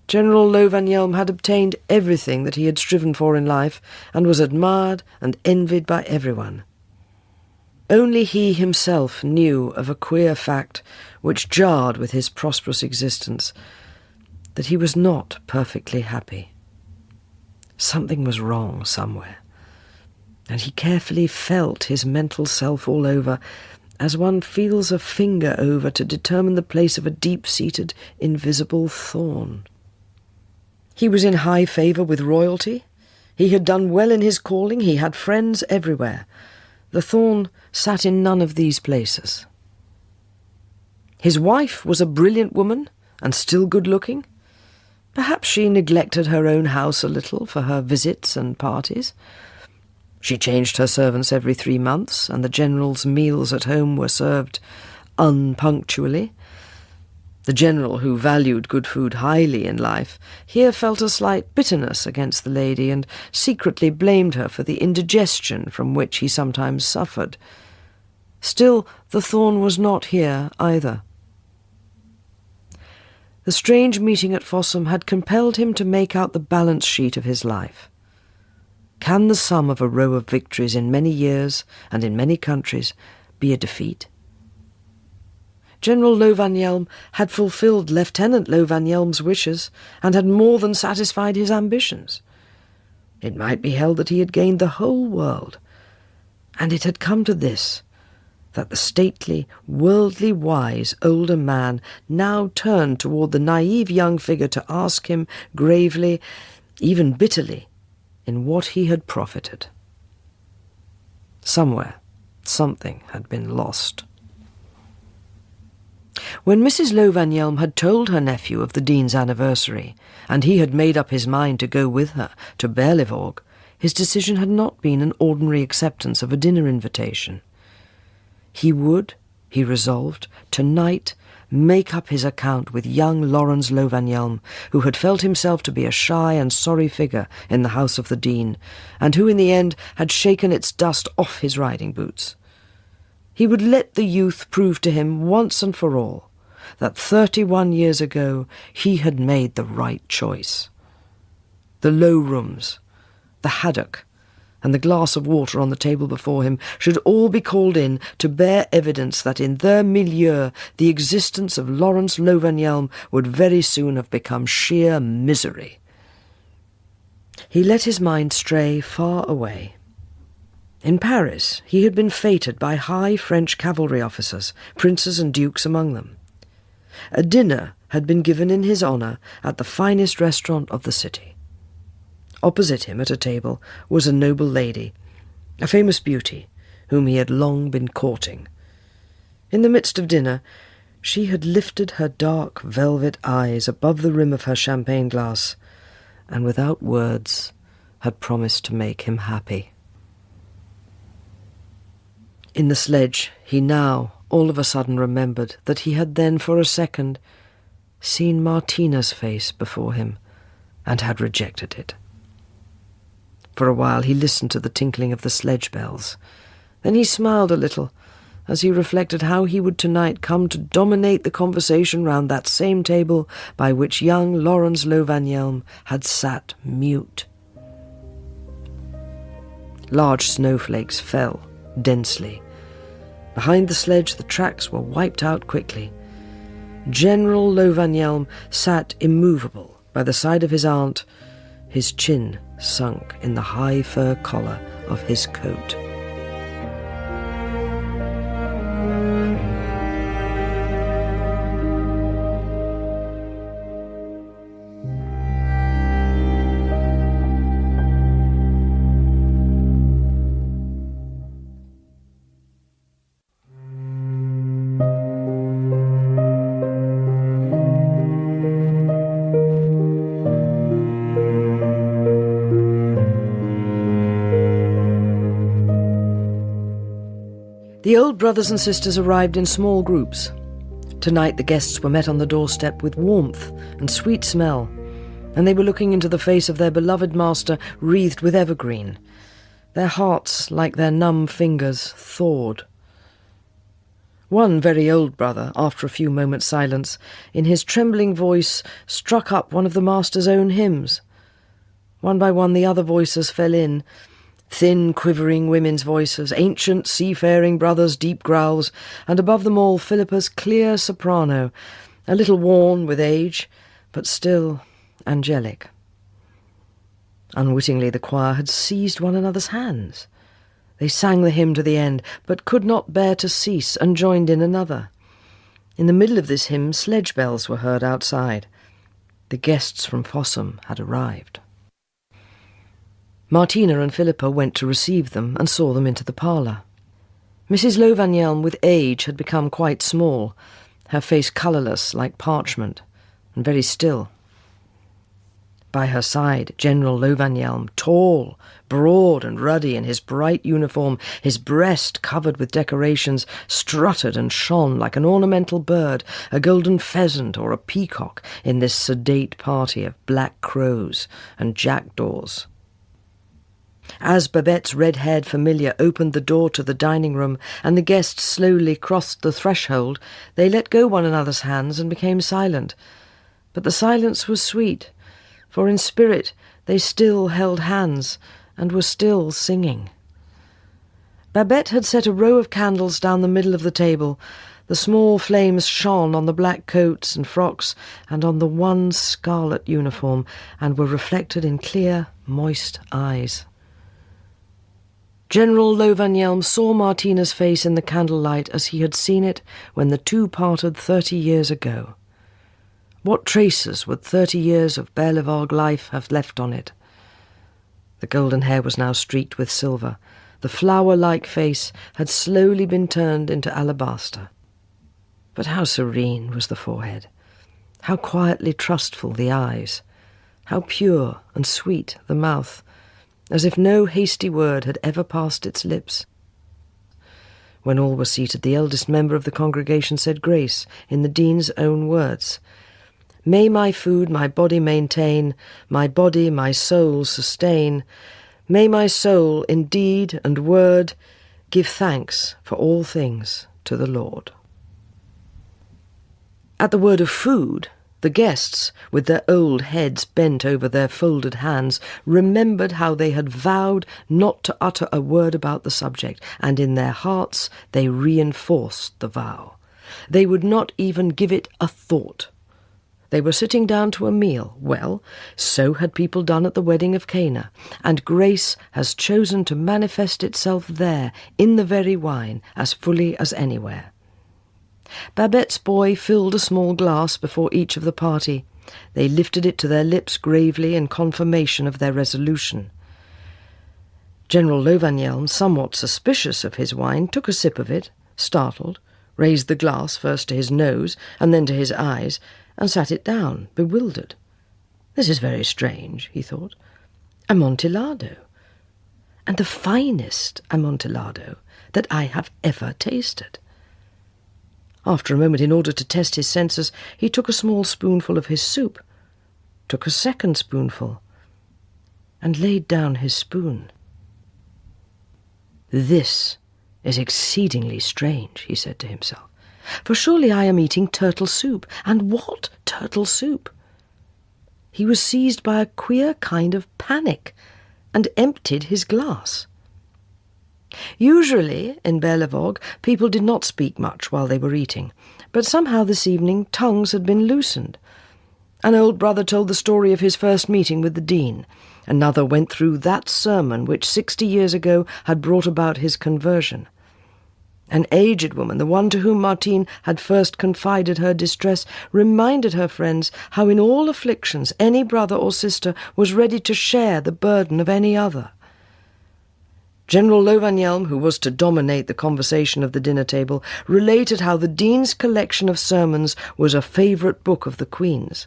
General Lovanhjelm had obtained everything that he had striven for in life, and was admired and envied by everyone. Only he himself knew of a queer fact which jarred with his prosperous existence, that he was not perfectly happy. Something was wrong somewhere, and he carefully felt his mental self all over, as one feels a finger over to determine the place of a deep-seated, invisible thorn. He was in high favour with royalty. He had done well in his calling. He had friends everywhere. The thorn sat in none of these places. His wife was a brilliant woman, and still good-looking. Perhaps she neglected her own house a little for her visits and parties. She changed her servants every 3 months, and the general's meals at home were served unpunctually. The general, who valued good food highly in life, here felt a slight bitterness against the lady, and secretly blamed her for the indigestion from which he sometimes suffered. Still, the thorn was not here either. The strange meeting at Fossum had compelled him to make out the balance sheet of his life. Can the sum of a row of victories in many years and in many countries be a defeat? General Lovanhjelm had fulfilled Lieutenant Lovanhjelm's wishes, and had more than satisfied his ambitions. It might be held that he had gained the whole world, and it had come to this, that the stately, worldly wise older man now turned toward the naive young figure to ask him gravely, even bitterly, in what he had profited. Somewhere, something had been lost. When Mrs. Lovanhjelm had told her nephew of the Dean's anniversary, and he had made up his mind to go with her to Berlevåg, his decision had not been an ordinary acceptance of a dinner invitation. He would, he resolved, tonight make up his account with young Lawrence Lovanhjelm, who had felt himself to be a shy and sorry figure in the house of the Dean, and who in the end had shaken its dust off his riding boots. He would let the youth prove to him once and for all that 31 years ago he had made the right choice. The low rooms, the haddock, and the glass of water on the table before him should all be called in to bear evidence that in their milieu the existence of Lawrence Lovanhjelm would very soon have become sheer misery. He let his mind stray far away. In Paris he had been feted by high French cavalry officers, princes and dukes among them. A dinner had been given in his honour at the finest restaurant of the city. Opposite him at a table was a noble lady, a famous beauty, whom he had long been courting. In the midst of dinner, she had lifted her dark velvet eyes above the rim of her champagne glass, and without words had promised to make him happy. In the sledge, he now all of a sudden remembered that he had then for a second seen Martina's face before him, and had rejected it. For a while he listened to the tinkling of the sledge bells. Then he smiled a little, as he reflected how he would tonight come to dominate the conversation round that same table by which young Lawrence Lovanhjelm had sat mute. Large snowflakes fell densely. Behind the sledge the tracks were wiped out quickly. General Lovenhjelm sat immovable by the side of his aunt, his chin sunk in the high fur collar of his coat. The old brothers and sisters arrived in small groups. Tonight the guests were met on the doorstep with warmth and sweet smell, and they were looking into the face of their beloved master wreathed with evergreen. Their hearts, like their numb fingers, thawed. One very old brother, after a few moments' silence, in his trembling voice struck up one of the master's own hymns. One by one the other voices fell in, thin, quivering women's voices, ancient, seafaring brothers' deep growls, and above them all Philippa's clear soprano, a little worn with age, but still angelic. Unwittingly the choir had seized one another's hands. They sang the hymn to the end, but could not bear to cease, and joined in another. In the middle of this hymn sledge bells were heard outside. The guests from Fossum had arrived. Martina and Philippa went to receive them and saw them into the parlour. Mrs. Lovenhjelm, with age, had become quite small, her face colourless like parchment, and very still. By her side, General Lovenhjelm, tall, broad and ruddy in his bright uniform, his breast covered with decorations, strutted and shone like an ornamental bird, a golden pheasant or a peacock in this sedate party of black crows and jackdaws. As Babette's red-haired familiar opened the door to the dining room and the guests slowly crossed the threshold, they let go one another's hands and became silent. But the silence was sweet, for in spirit they still held hands and were still singing. Babette had set a row of candles down the middle of the table. The small flames shone on the black coats and frocks and on the one scarlet uniform, and were reflected in clear, moist eyes. General Lovenhjelm saw Martina's face in the candlelight as he had seen it when the two parted 30 years ago. What traces would 30 years of Berlevåg life have left on it? The golden hair was now streaked with silver. The flower-like face had slowly been turned into alabaster. But how serene was the forehead, how quietly trustful the eyes, how pure and sweet the mouth, as if no hasty word had ever passed its lips. When all were seated, the eldest member of the congregation said grace in the dean's own words. "May my food my body maintain, my body my soul sustain. May my soul in deed and word give thanks for all things to the Lord." At the word of food, the guests, with their old heads bent over their folded hands, remembered how they had vowed not to utter a word about the subject, and in their hearts they reinforced the vow. They would not even give it a thought. They were sitting down to a meal. Well, so had people done at the wedding of Cana, and grace has chosen to manifest itself there, in the very wine, as fully as anywhere. Babette's boy filled a small glass before each of the party. They lifted it to their lips gravely in confirmation of their resolution. General Lovenhjelm, somewhat suspicious of his wine, took a sip of it, startled, raised the glass first to his nose and then to his eyes, and sat it down, bewildered. "This is very strange," he thought. "Amontillado, and the finest Amontillado that I have ever tasted." After a moment, in order to test his senses, he took a small spoonful of his soup, took a second spoonful, and laid down his spoon. "This is exceedingly strange," he said to himself, "for surely I am eating turtle soup, and what turtle soup?" He was seized by a queer kind of panic, and emptied his glass. Usually, in Berlevåg, people did not speak much while they were eating, but somehow this evening tongues had been loosened. An old brother told the story of his first meeting with the dean. Another went through that sermon which 60 years ago had brought about his conversion. An aged woman, the one to whom Martine had first confided her distress, reminded her friends how in all afflictions any brother or sister was ready to share the burden of any other. General Lovanhjelm, who was to dominate the conversation of the dinner table, related how the dean's collection of sermons was a favourite book of the Queen's.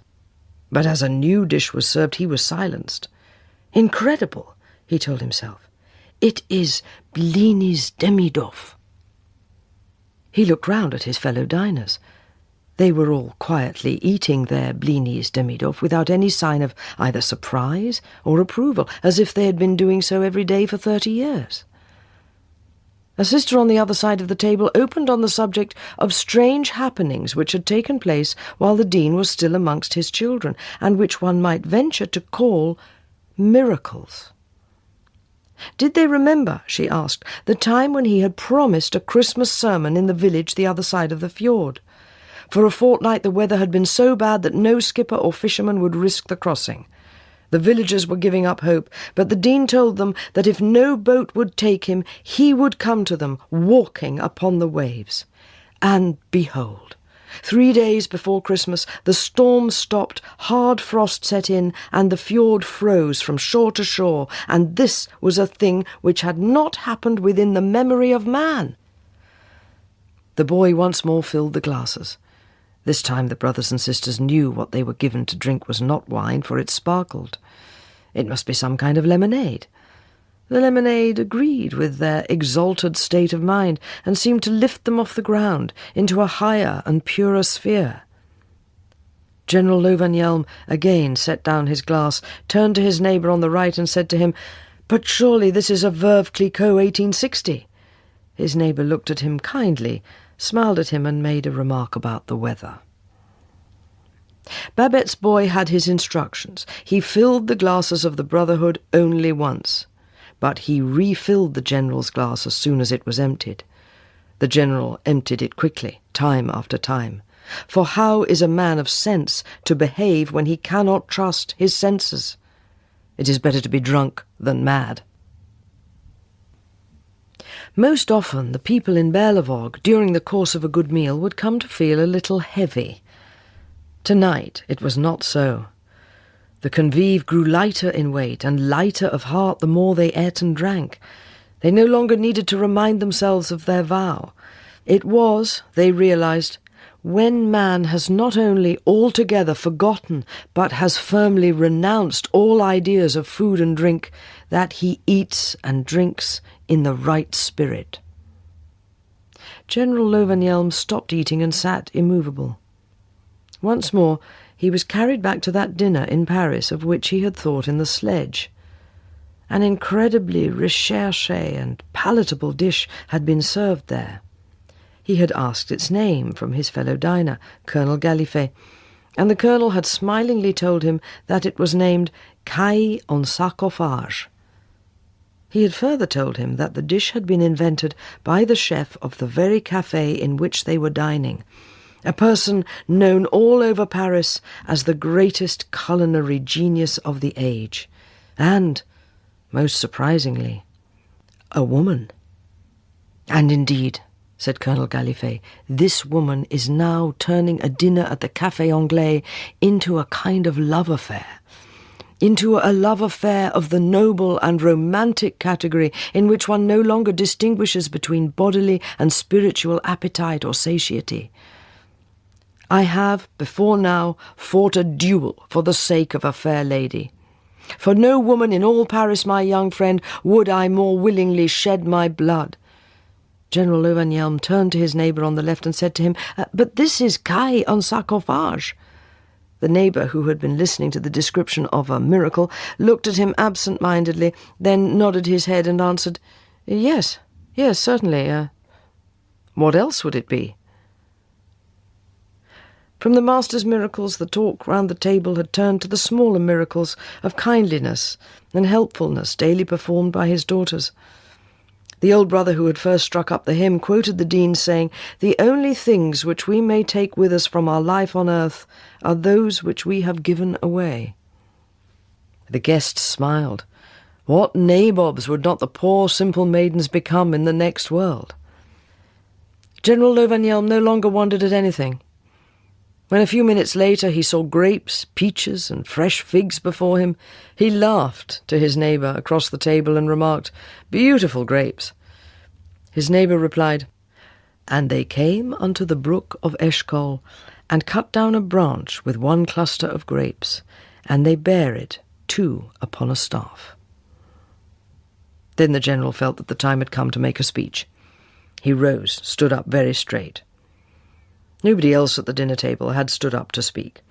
But as a new dish was served, he was silenced. "Incredible," he told himself. "It is blinis demidoff." He looked round at his fellow diners. They were all quietly eating their blinis demidoff without any sign of either surprise or approval, as if they had been doing so every day for 30 years. A sister on the other side of the table opened on the subject of strange happenings which had taken place while the dean was still amongst his children, and which one might venture to call miracles. Did they remember, she asked, the time when he had promised a Christmas sermon in the village the other side of the fjord? For a fortnight the weather had been so bad that no skipper or fisherman would risk the crossing. The villagers were giving up hope, but the dean told them that if no boat would take him, he would come to them, walking upon the waves. And behold, 3 days before Christmas, the storm stopped, hard frost set in, and the fjord froze from shore to shore, and this was a thing which had not happened within the memory of man. The boy once more filled the glasses. This time the brothers and sisters knew what they were given to drink was not wine, for it sparkled. It must be some kind of lemonade. The lemonade agreed with their exalted state of mind, and seemed to lift them off the ground into a higher and purer sphere. General Lovanhjelm again set down his glass, turned to his neighbour on the right, and said to him, "But surely this is a Veuve Clicquot 1860. His neighbour looked at him kindly, smiled at him, and made a remark about the weather. Babette's boy had his instructions. He filled the glasses of the Brotherhood only once, but he refilled the General's glass as soon as it was emptied. The General emptied it quickly, time after time. For how is a man of sense to behave when he cannot trust his senses? It is better to be drunk than mad. Most often the people in Berlevåg, during the course of a good meal, would come to feel a little heavy. Tonight it was not so. The convives grew lighter in weight and lighter of heart the more they ate and drank. They no longer needed to remind themselves of their vow. It was, they realized, when man has not only altogether forgotten, but has firmly renounced all ideas of food and drink, that he eats and drinks in the right spirit. General Lovanhjelm stopped eating and sat immovable. Once more he was carried back to that dinner in Paris of which he had thought in the sledge. An incredibly recherché and palatable dish had been served there. He had asked its name from his fellow diner, Colonel Gallifet, and the colonel had smilingly told him that it was named caille en sarcophage. He had further told him that the dish had been invented by the chef of the very café in which they were dining, a person known all over Paris as the greatest culinary genius of the age, and, most surprisingly, a woman. And indeed, said Colonel Gallifet, this woman is now turning a dinner at the Café Anglais into a kind of love affair. Into a love affair of the noble and romantic category in which one no longer distinguishes between bodily and spiritual appetite or satiety. I have, before now, fought a duel for the sake of a fair lady. For no woman in all Paris, my young friend, would I more willingly shed my blood. General Lovanhjelm turned to his neighbour on the left and said to him, "But this is caille en sarcophage." The neighbour, who had been listening to the description of a miracle, looked at him absent-mindedly, then nodded his head and answered, Yes, certainly. What else would it be?" From the master's miracles, the talk round the table had turned to the smaller miracles of kindliness and helpfulness daily performed by his daughters. The old brother who had first struck up the hymn quoted the dean, saying, "The only things which we may take with us from our life on earth are those which we have given away." The guests smiled. What nabobs would not the poor simple maidens become in the next world? General Lovenhjelm no longer wondered at anything. When a few minutes later he saw grapes, peaches, and fresh figs before him, he laughed to his neighbour across the table and remarked, "Beautiful grapes." His neighbour replied, "And they came unto the brook of Eshcol, and cut down a branch with one cluster of grapes, and they bare it, 2 upon a staff." Then the general felt that the time had come to make a speech. He rose, stood up very straight. Nobody else at the dinner table had stood up to speak.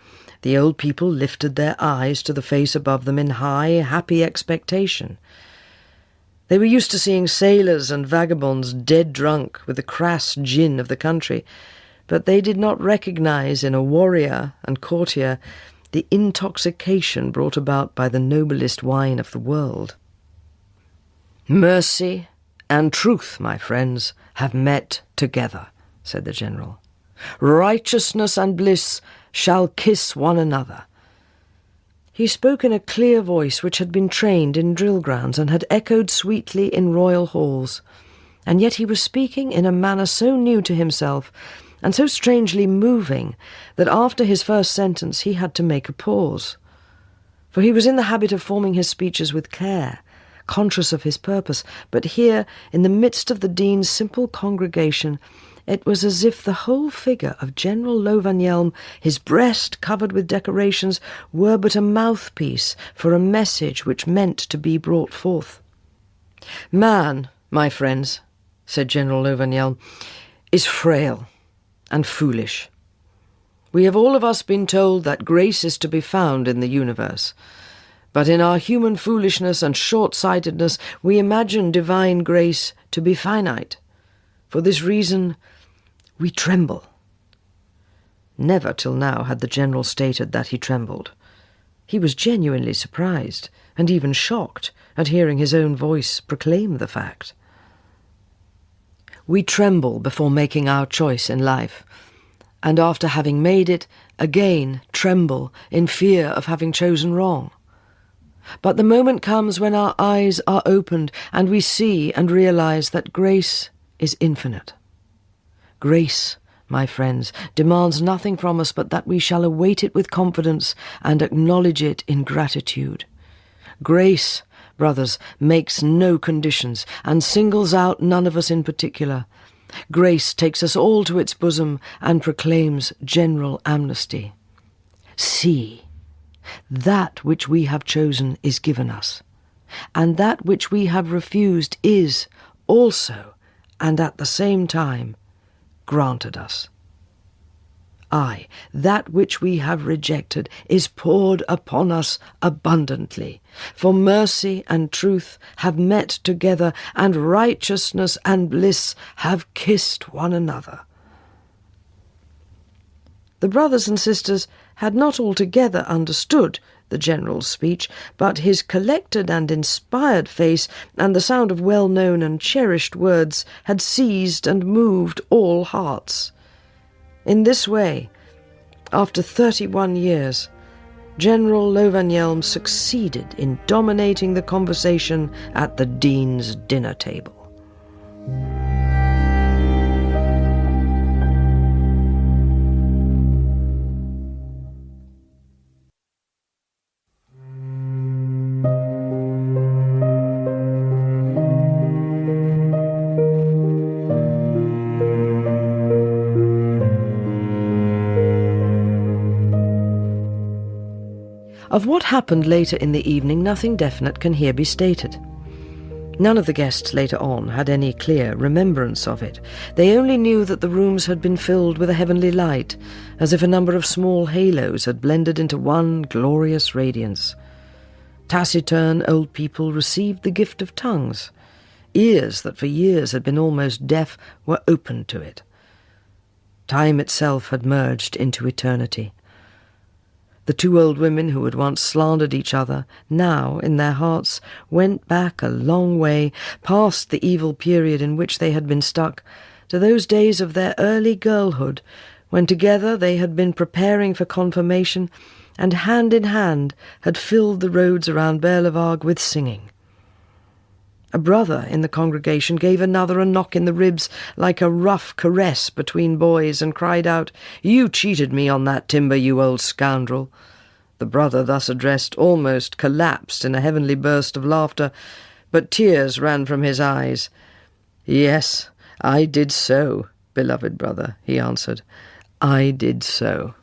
The old people lifted their eyes to the face above them in high, happy expectation. They were used to seeing sailors and vagabonds dead drunk with the crass gin of the country, but they did not recognize in a warrior and courtier the intoxication brought about by the noblest wine of the world. "Mercy and truth, my friends, have met together," said the general. "Righteousness and bliss shall kiss one another." He spoke in a clear voice which had been trained in drill grounds and had echoed sweetly in royal halls, and yet he was speaking in a manner so new to himself and so strangely moving that after his first sentence he had to make a pause. For he was in the habit of forming his speeches with care, conscious of his purpose, but here, in the midst of the dean's simple congregation, it was as if the whole figure of General Lovenhjelm, his breast covered with decorations, were but a mouthpiece for a message which meant to be brought forth. "Man, my friends," said General Lovenhjelm, "is frail and foolish. We have all of us been told that grace is to be found in the universe. But in our human foolishness and short-sightedness we imagine divine grace to be finite. For this reason we tremble." Never till now had the general stated that he trembled. He was genuinely surprised, and even shocked, at hearing his own voice proclaim the fact. "We tremble before making our choice in life, and after having made it, again tremble in fear of having chosen wrong. But the moment comes when our eyes are opened and we see and realize that grace is infinite. Grace, my friends, demands nothing from us but that we shall await it with confidence and acknowledge it in gratitude. Grace, brothers, makes no conditions and singles out none of us in particular. Grace takes us all to its bosom and proclaims general amnesty. See, that which we have chosen is given us, and that which we have refused is also, and at the same time, granted us. Aye, that which we have rejected is poured upon us abundantly, for mercy and truth have met together, and righteousness and bliss have kissed one another." The brothers and sisters had not altogether understood the general's speech, but his collected and inspired face and the sound of well-known and cherished words had seized and moved all hearts. In this way, after 31 years, General Lovenhjelm succeeded in dominating the conversation at the dean's dinner table. Of what happened later in the evening, nothing definite can here be stated. None of the guests later on had any clear remembrance of it. They only knew that the rooms had been filled with a heavenly light, as if a number of small halos had blended into one glorious radiance. Taciturn old people received the gift of tongues. Ears that for years had been almost deaf were opened to it. Time itself had merged into eternity. The two old women who had once slandered each other now, in their hearts, went back a long way, past the evil period in which they had been stuck, to those days of their early girlhood, when together they had been preparing for confirmation, and hand in hand had filled the roads around Berlevarg with singing. A brother in the congregation gave another a knock in the ribs like a rough caress between boys, and cried out, "You cheated me on that timber, you old scoundrel." The brother thus addressed almost collapsed in a heavenly burst of laughter, but tears ran from his eyes. "Yes, I did so, beloved brother," he answered. "I did so."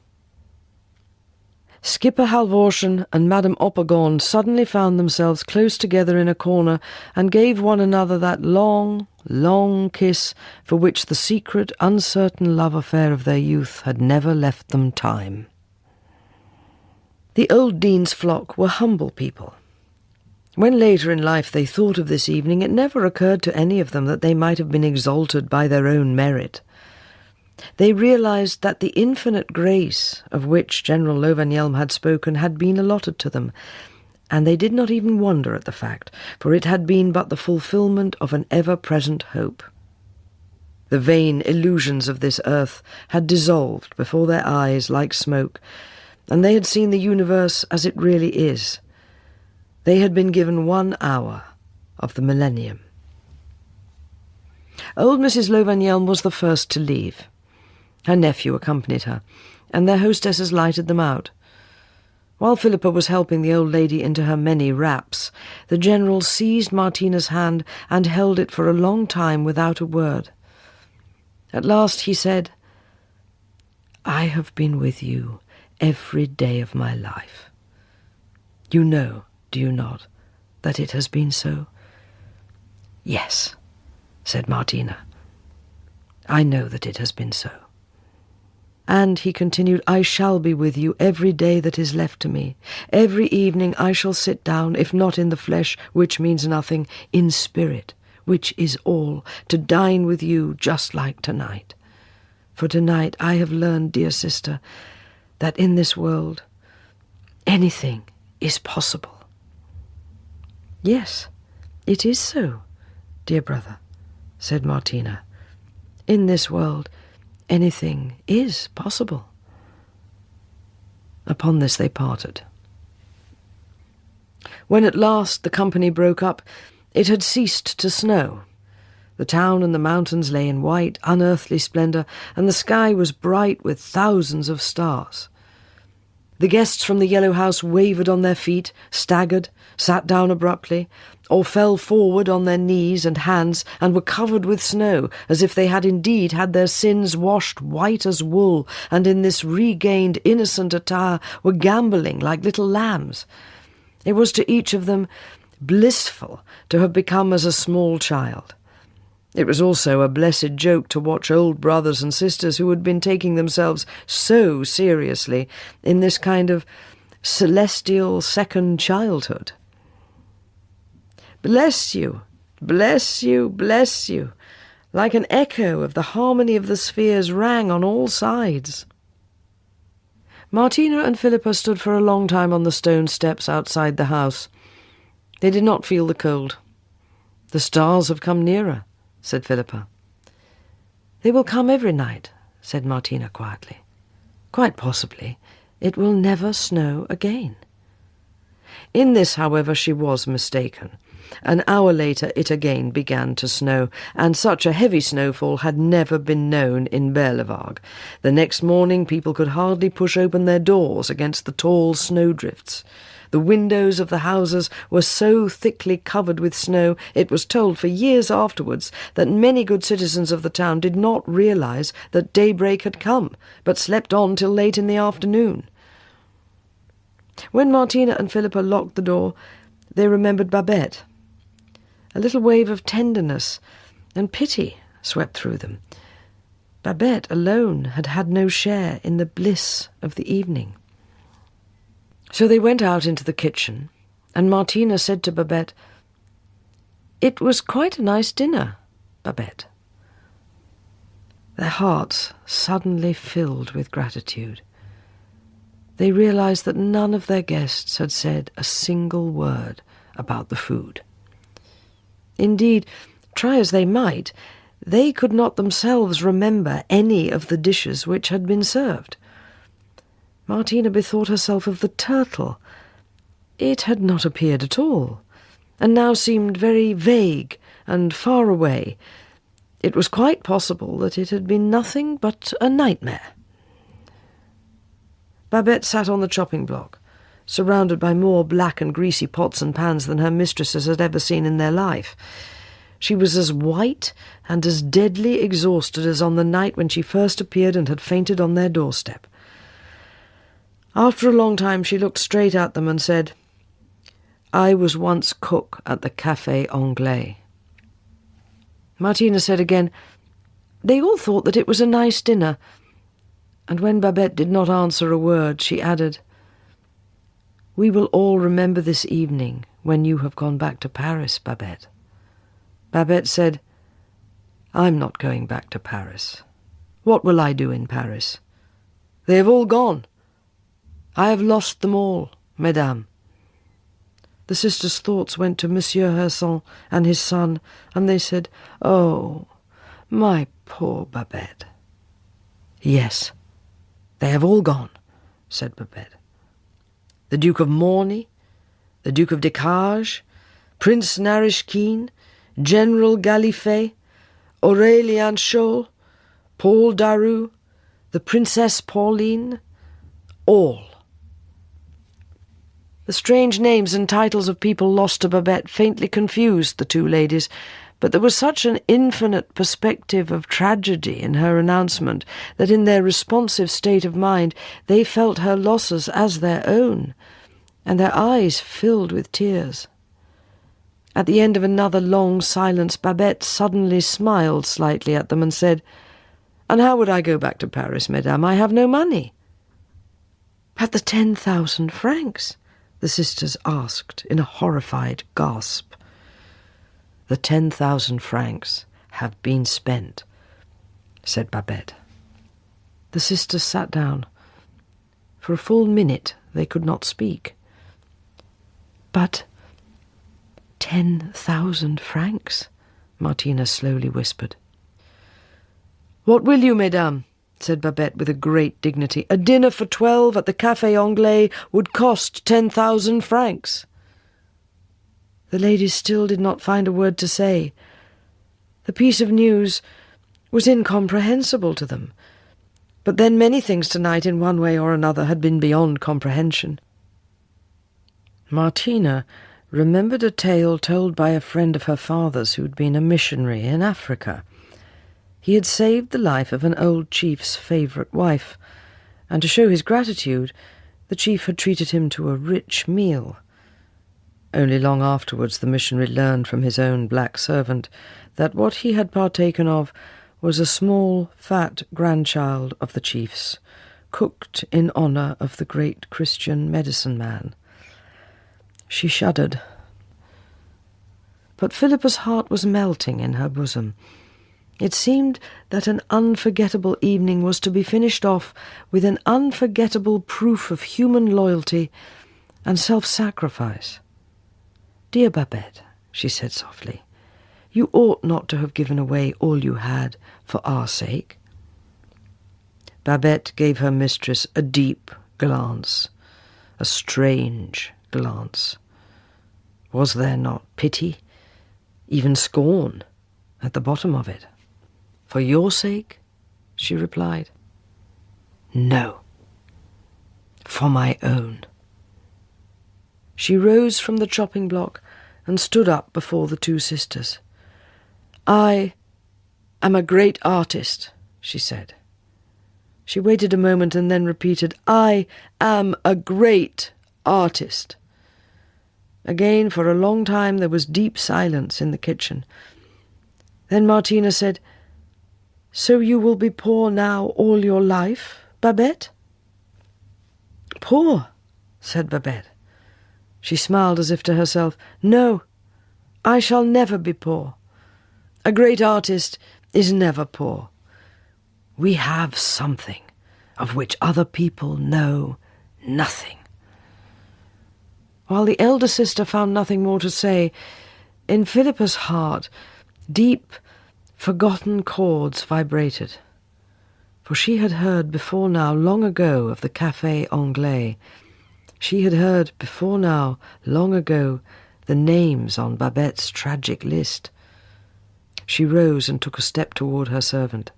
Skipper Halvorsen and Madame Oppegård suddenly found themselves close together in a corner and gave one another that long, long kiss for which the secret, uncertain love affair of their youth had never left them time. The old dean's flock were humble people. When later in life they thought of this evening, it never occurred to any of them that they might have been exalted by their own merit. They realized that the infinite grace of which General Löwenhjelm had spoken had been allotted to them, and they did not even wonder at the fact, for it had been but the fulfillment of an ever-present hope. The vain illusions of this earth had dissolved before their eyes like smoke, and they had seen the universe as it really is. They had been given 1 hour of the millennium. Old Mrs. Löwenhjelm was the first to leave. Her nephew accompanied her, and their hostesses lighted them out. While Philippa was helping the old lady into her many wraps, the general seized Martina's hand and held it for a long time without a word. At last he said, "I have been with you every day of my life. You know, do you not, that it has been so?" "Yes," said Martina. "I know that it has been so. And," he continued, "I shall be with you every day that is left to me. Every evening I shall sit down, if not in the flesh, which means nothing, in spirit, which is all, to dine with you just like tonight. For tonight I have learned, dear sister, that in this world anything is possible." "Yes, it is so, dear brother," said Martina. "In this world anything is possible." Upon this they parted. When at last the company broke up, it had ceased to snow. The town and the mountains lay in white, unearthly splendour, and the sky was bright with thousands of stars. The guests from the yellow house wavered on their feet, staggered, sat down abruptly, or fell forward on their knees and hands, and were covered with snow, as if they had indeed had their sins washed white as wool, and in this regained innocent attire were gambolling like little lambs. It was to each of them blissful to have become as a small child. It was also a blessed joke to watch old brothers and sisters who had been taking themselves so seriously in this kind of celestial second childhood. "Bless you, bless you, bless you," like an echo of the harmony of the spheres rang on all sides. Martina and Philippa stood for a long time on the stone steps outside the house. They did not feel the cold. "The stars have come nearer," said Philippa. "They will come every night," said Martina quietly. "Quite possibly it will never snow again." In this, however, she was mistaken. An hour later it again began to snow, and such a heavy snowfall had never been known in Berlevarg. The next morning people could hardly push open their doors against the tall snowdrifts. The windows of the houses were so thickly covered with snow, it was told for years afterwards that many good citizens of the town did not realize that daybreak had come, but slept on till late in the afternoon. When Martina and Philippa locked the door, they remembered Babette. A little wave of tenderness and pity swept through them. Babette alone had had no share in the bliss of the evening. So they went out into the kitchen, and Martina said to Babette, "It was quite a nice dinner, Babette." Their hearts suddenly filled with gratitude. They realized that none of their guests had said a single word about the food. Indeed, try as they might, they could not themselves remember any of the dishes which had been served. Martina bethought herself of the turtle. It had not appeared at all, and now seemed very vague and far away. It was quite possible that it had been nothing but a nightmare. Babette sat on the chopping block, surrounded by more black and greasy pots and pans than her mistresses had ever seen in their life. She was as white and as deadly exhausted as on the night when she first appeared and had fainted on their doorstep. After a long time she looked straight at them and said, "I was once cook at the Café Anglais." Martina said again, "They all thought that it was a nice dinner." And when Babette did not answer a word, she added, "We will all remember this evening when you have gone back to Paris, Babette." Babette said, "I'm not going back to Paris. What will I do in Paris? They have all gone. I have lost them all, mesdames." The sisters' thoughts went to Monsieur Herson and his son, and they said, "Oh, my poor Babette." "Yes, they have all gone," said Babette. "The Duke of Morny, the Duke of Decage, Prince Narishkine, General Gallifet, Aurélien Scholl, Paul Daru, the Princess Pauline, all." The strange names and titles of people lost to Babette faintly confused the two ladies, but there was such an infinite perspective of tragedy in her announcement that in their responsive state of mind they felt her losses as their own, and their eyes filled with tears. At the end of another long silence, Babette suddenly smiled slightly at them and said, "And how would I go back to Paris, mesdames? I have no money." "But the 10,000 francs?" the sisters asked in a horrified gasp. "The 10,000 francs have been spent," said Babette. The sisters sat down. For a full minute they could not speak. "But 10,000 francs?" Martina slowly whispered. "What will you, mesdames?" said Babette with a great dignity. "A dinner for 12 at the Café Anglais would cost 10,000 francs." The ladies still did not find a word to say. The piece of news was incomprehensible to them. But then many things tonight, in one way or another, had been beyond comprehension. Martina remembered a tale told by a friend of her father's who'd been a missionary in Africa. He had saved the life of an old chief's favourite wife, and to show his gratitude, the chief had treated him to a rich meal. Only long afterwards the missionary learned from his own black servant that what he had partaken of was a small, fat grandchild of the chief's, cooked in honour of the great Christian medicine man. She shuddered. But Philippa's heart was melting in her bosom. It seemed that an unforgettable evening was to be finished off with an unforgettable proof of human loyalty and self-sacrifice. "Dear Babette," she said softly, "you ought not to have given away all you had for our sake." Babette gave her mistress a deep glance, a strange glance. Was there not pity, even scorn, at the bottom of it? "For your sake?" she replied. "No, for my own." She rose from the chopping block and stood up before the two sisters. "I am a great artist," she said. She waited a moment and then repeated, "I am a great artist." Again, for a long time, there was deep silence in the kitchen. Then Martina said, "So you will be poor now all your life, Babette?" "Poor?" said Babette. She smiled as if to herself. "No, I shall never be poor. A great artist is never poor. We have something of which other people know nothing. While the elder sister found nothing more to say, in Philippa's heart, deep, forgotten chords vibrated. For she had heard before now, long ago, of the Café Anglais. She had heard before now, long ago, the names on Babette's tragic list. She rose and took a step toward her servant.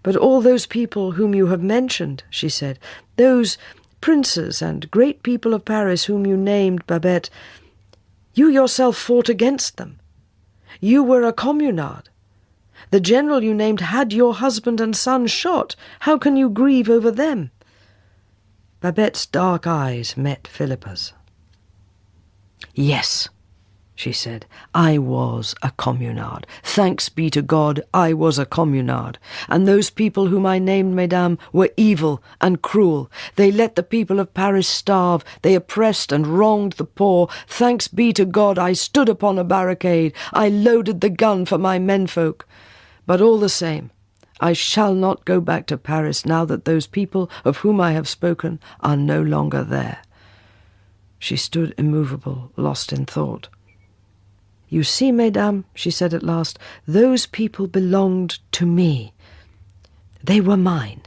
"But all those people whom you have mentioned," she said, "those princes and great people of Paris whom you named, Babette, you yourself fought against them. You were a communard. The general you named had your husband and son shot. How can you grieve over them?" Babette's dark eyes met Philippa's. "Yes," she said, "I was a communard. Thanks be to God, I was a communard. And those people whom I named, mesdames, were evil and cruel. They let the people of Paris starve. They oppressed and wronged the poor. Thanks be to God, I stood upon a barricade. I loaded the gun for my menfolk. But all the same, I shall not go back to Paris now that those people of whom I have spoken are no longer there." She stood immovable, lost in thought. "You see, mesdames," she said at last, "those people belonged to me. They were mine.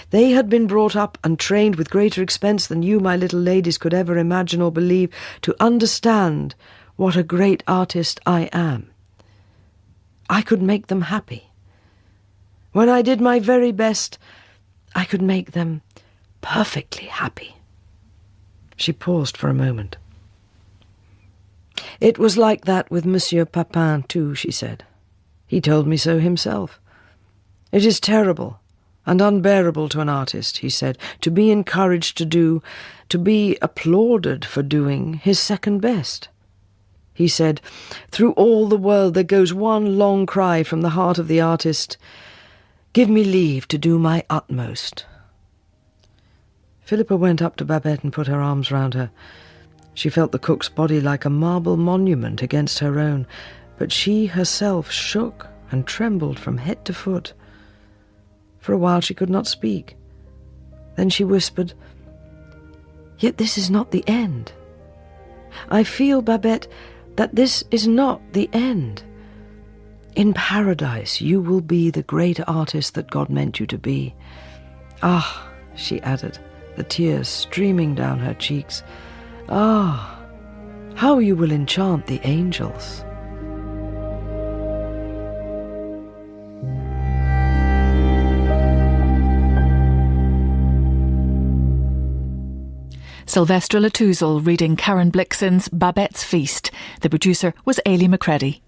They had been brought up and trained with greater expense than you, my little ladies, could ever imagine or believe, to understand what a great artist I am. I could make them happy. When I did my very best, I could make them perfectly happy." She paused for a moment. "It was like that with Monsieur Papin, too," she said. "He told me so himself. It is terrible and unbearable to an artist," he said, "to be encouraged to do, to be applauded for doing, his second best. He said, through all the world there goes one long cry from the heart of the artist, 'Give me leave to do my utmost.'" Philippa went up to Babette and put her arms round her. She felt the cook's body like a marble monument against her own, but she herself shook and trembled from head to foot. For a while she could not speak. Then she whispered, "Yet this is not the end. I feel, Babette, that this is not the end. In paradise you will be the great artist that God meant you to be. Ah," she added, the tears streaming down her cheeks, "ah, how you will enchant the angels." Sylvestre Latouzel reading Karen Blixen's Babette's Feast. The producer was Ailey McCready.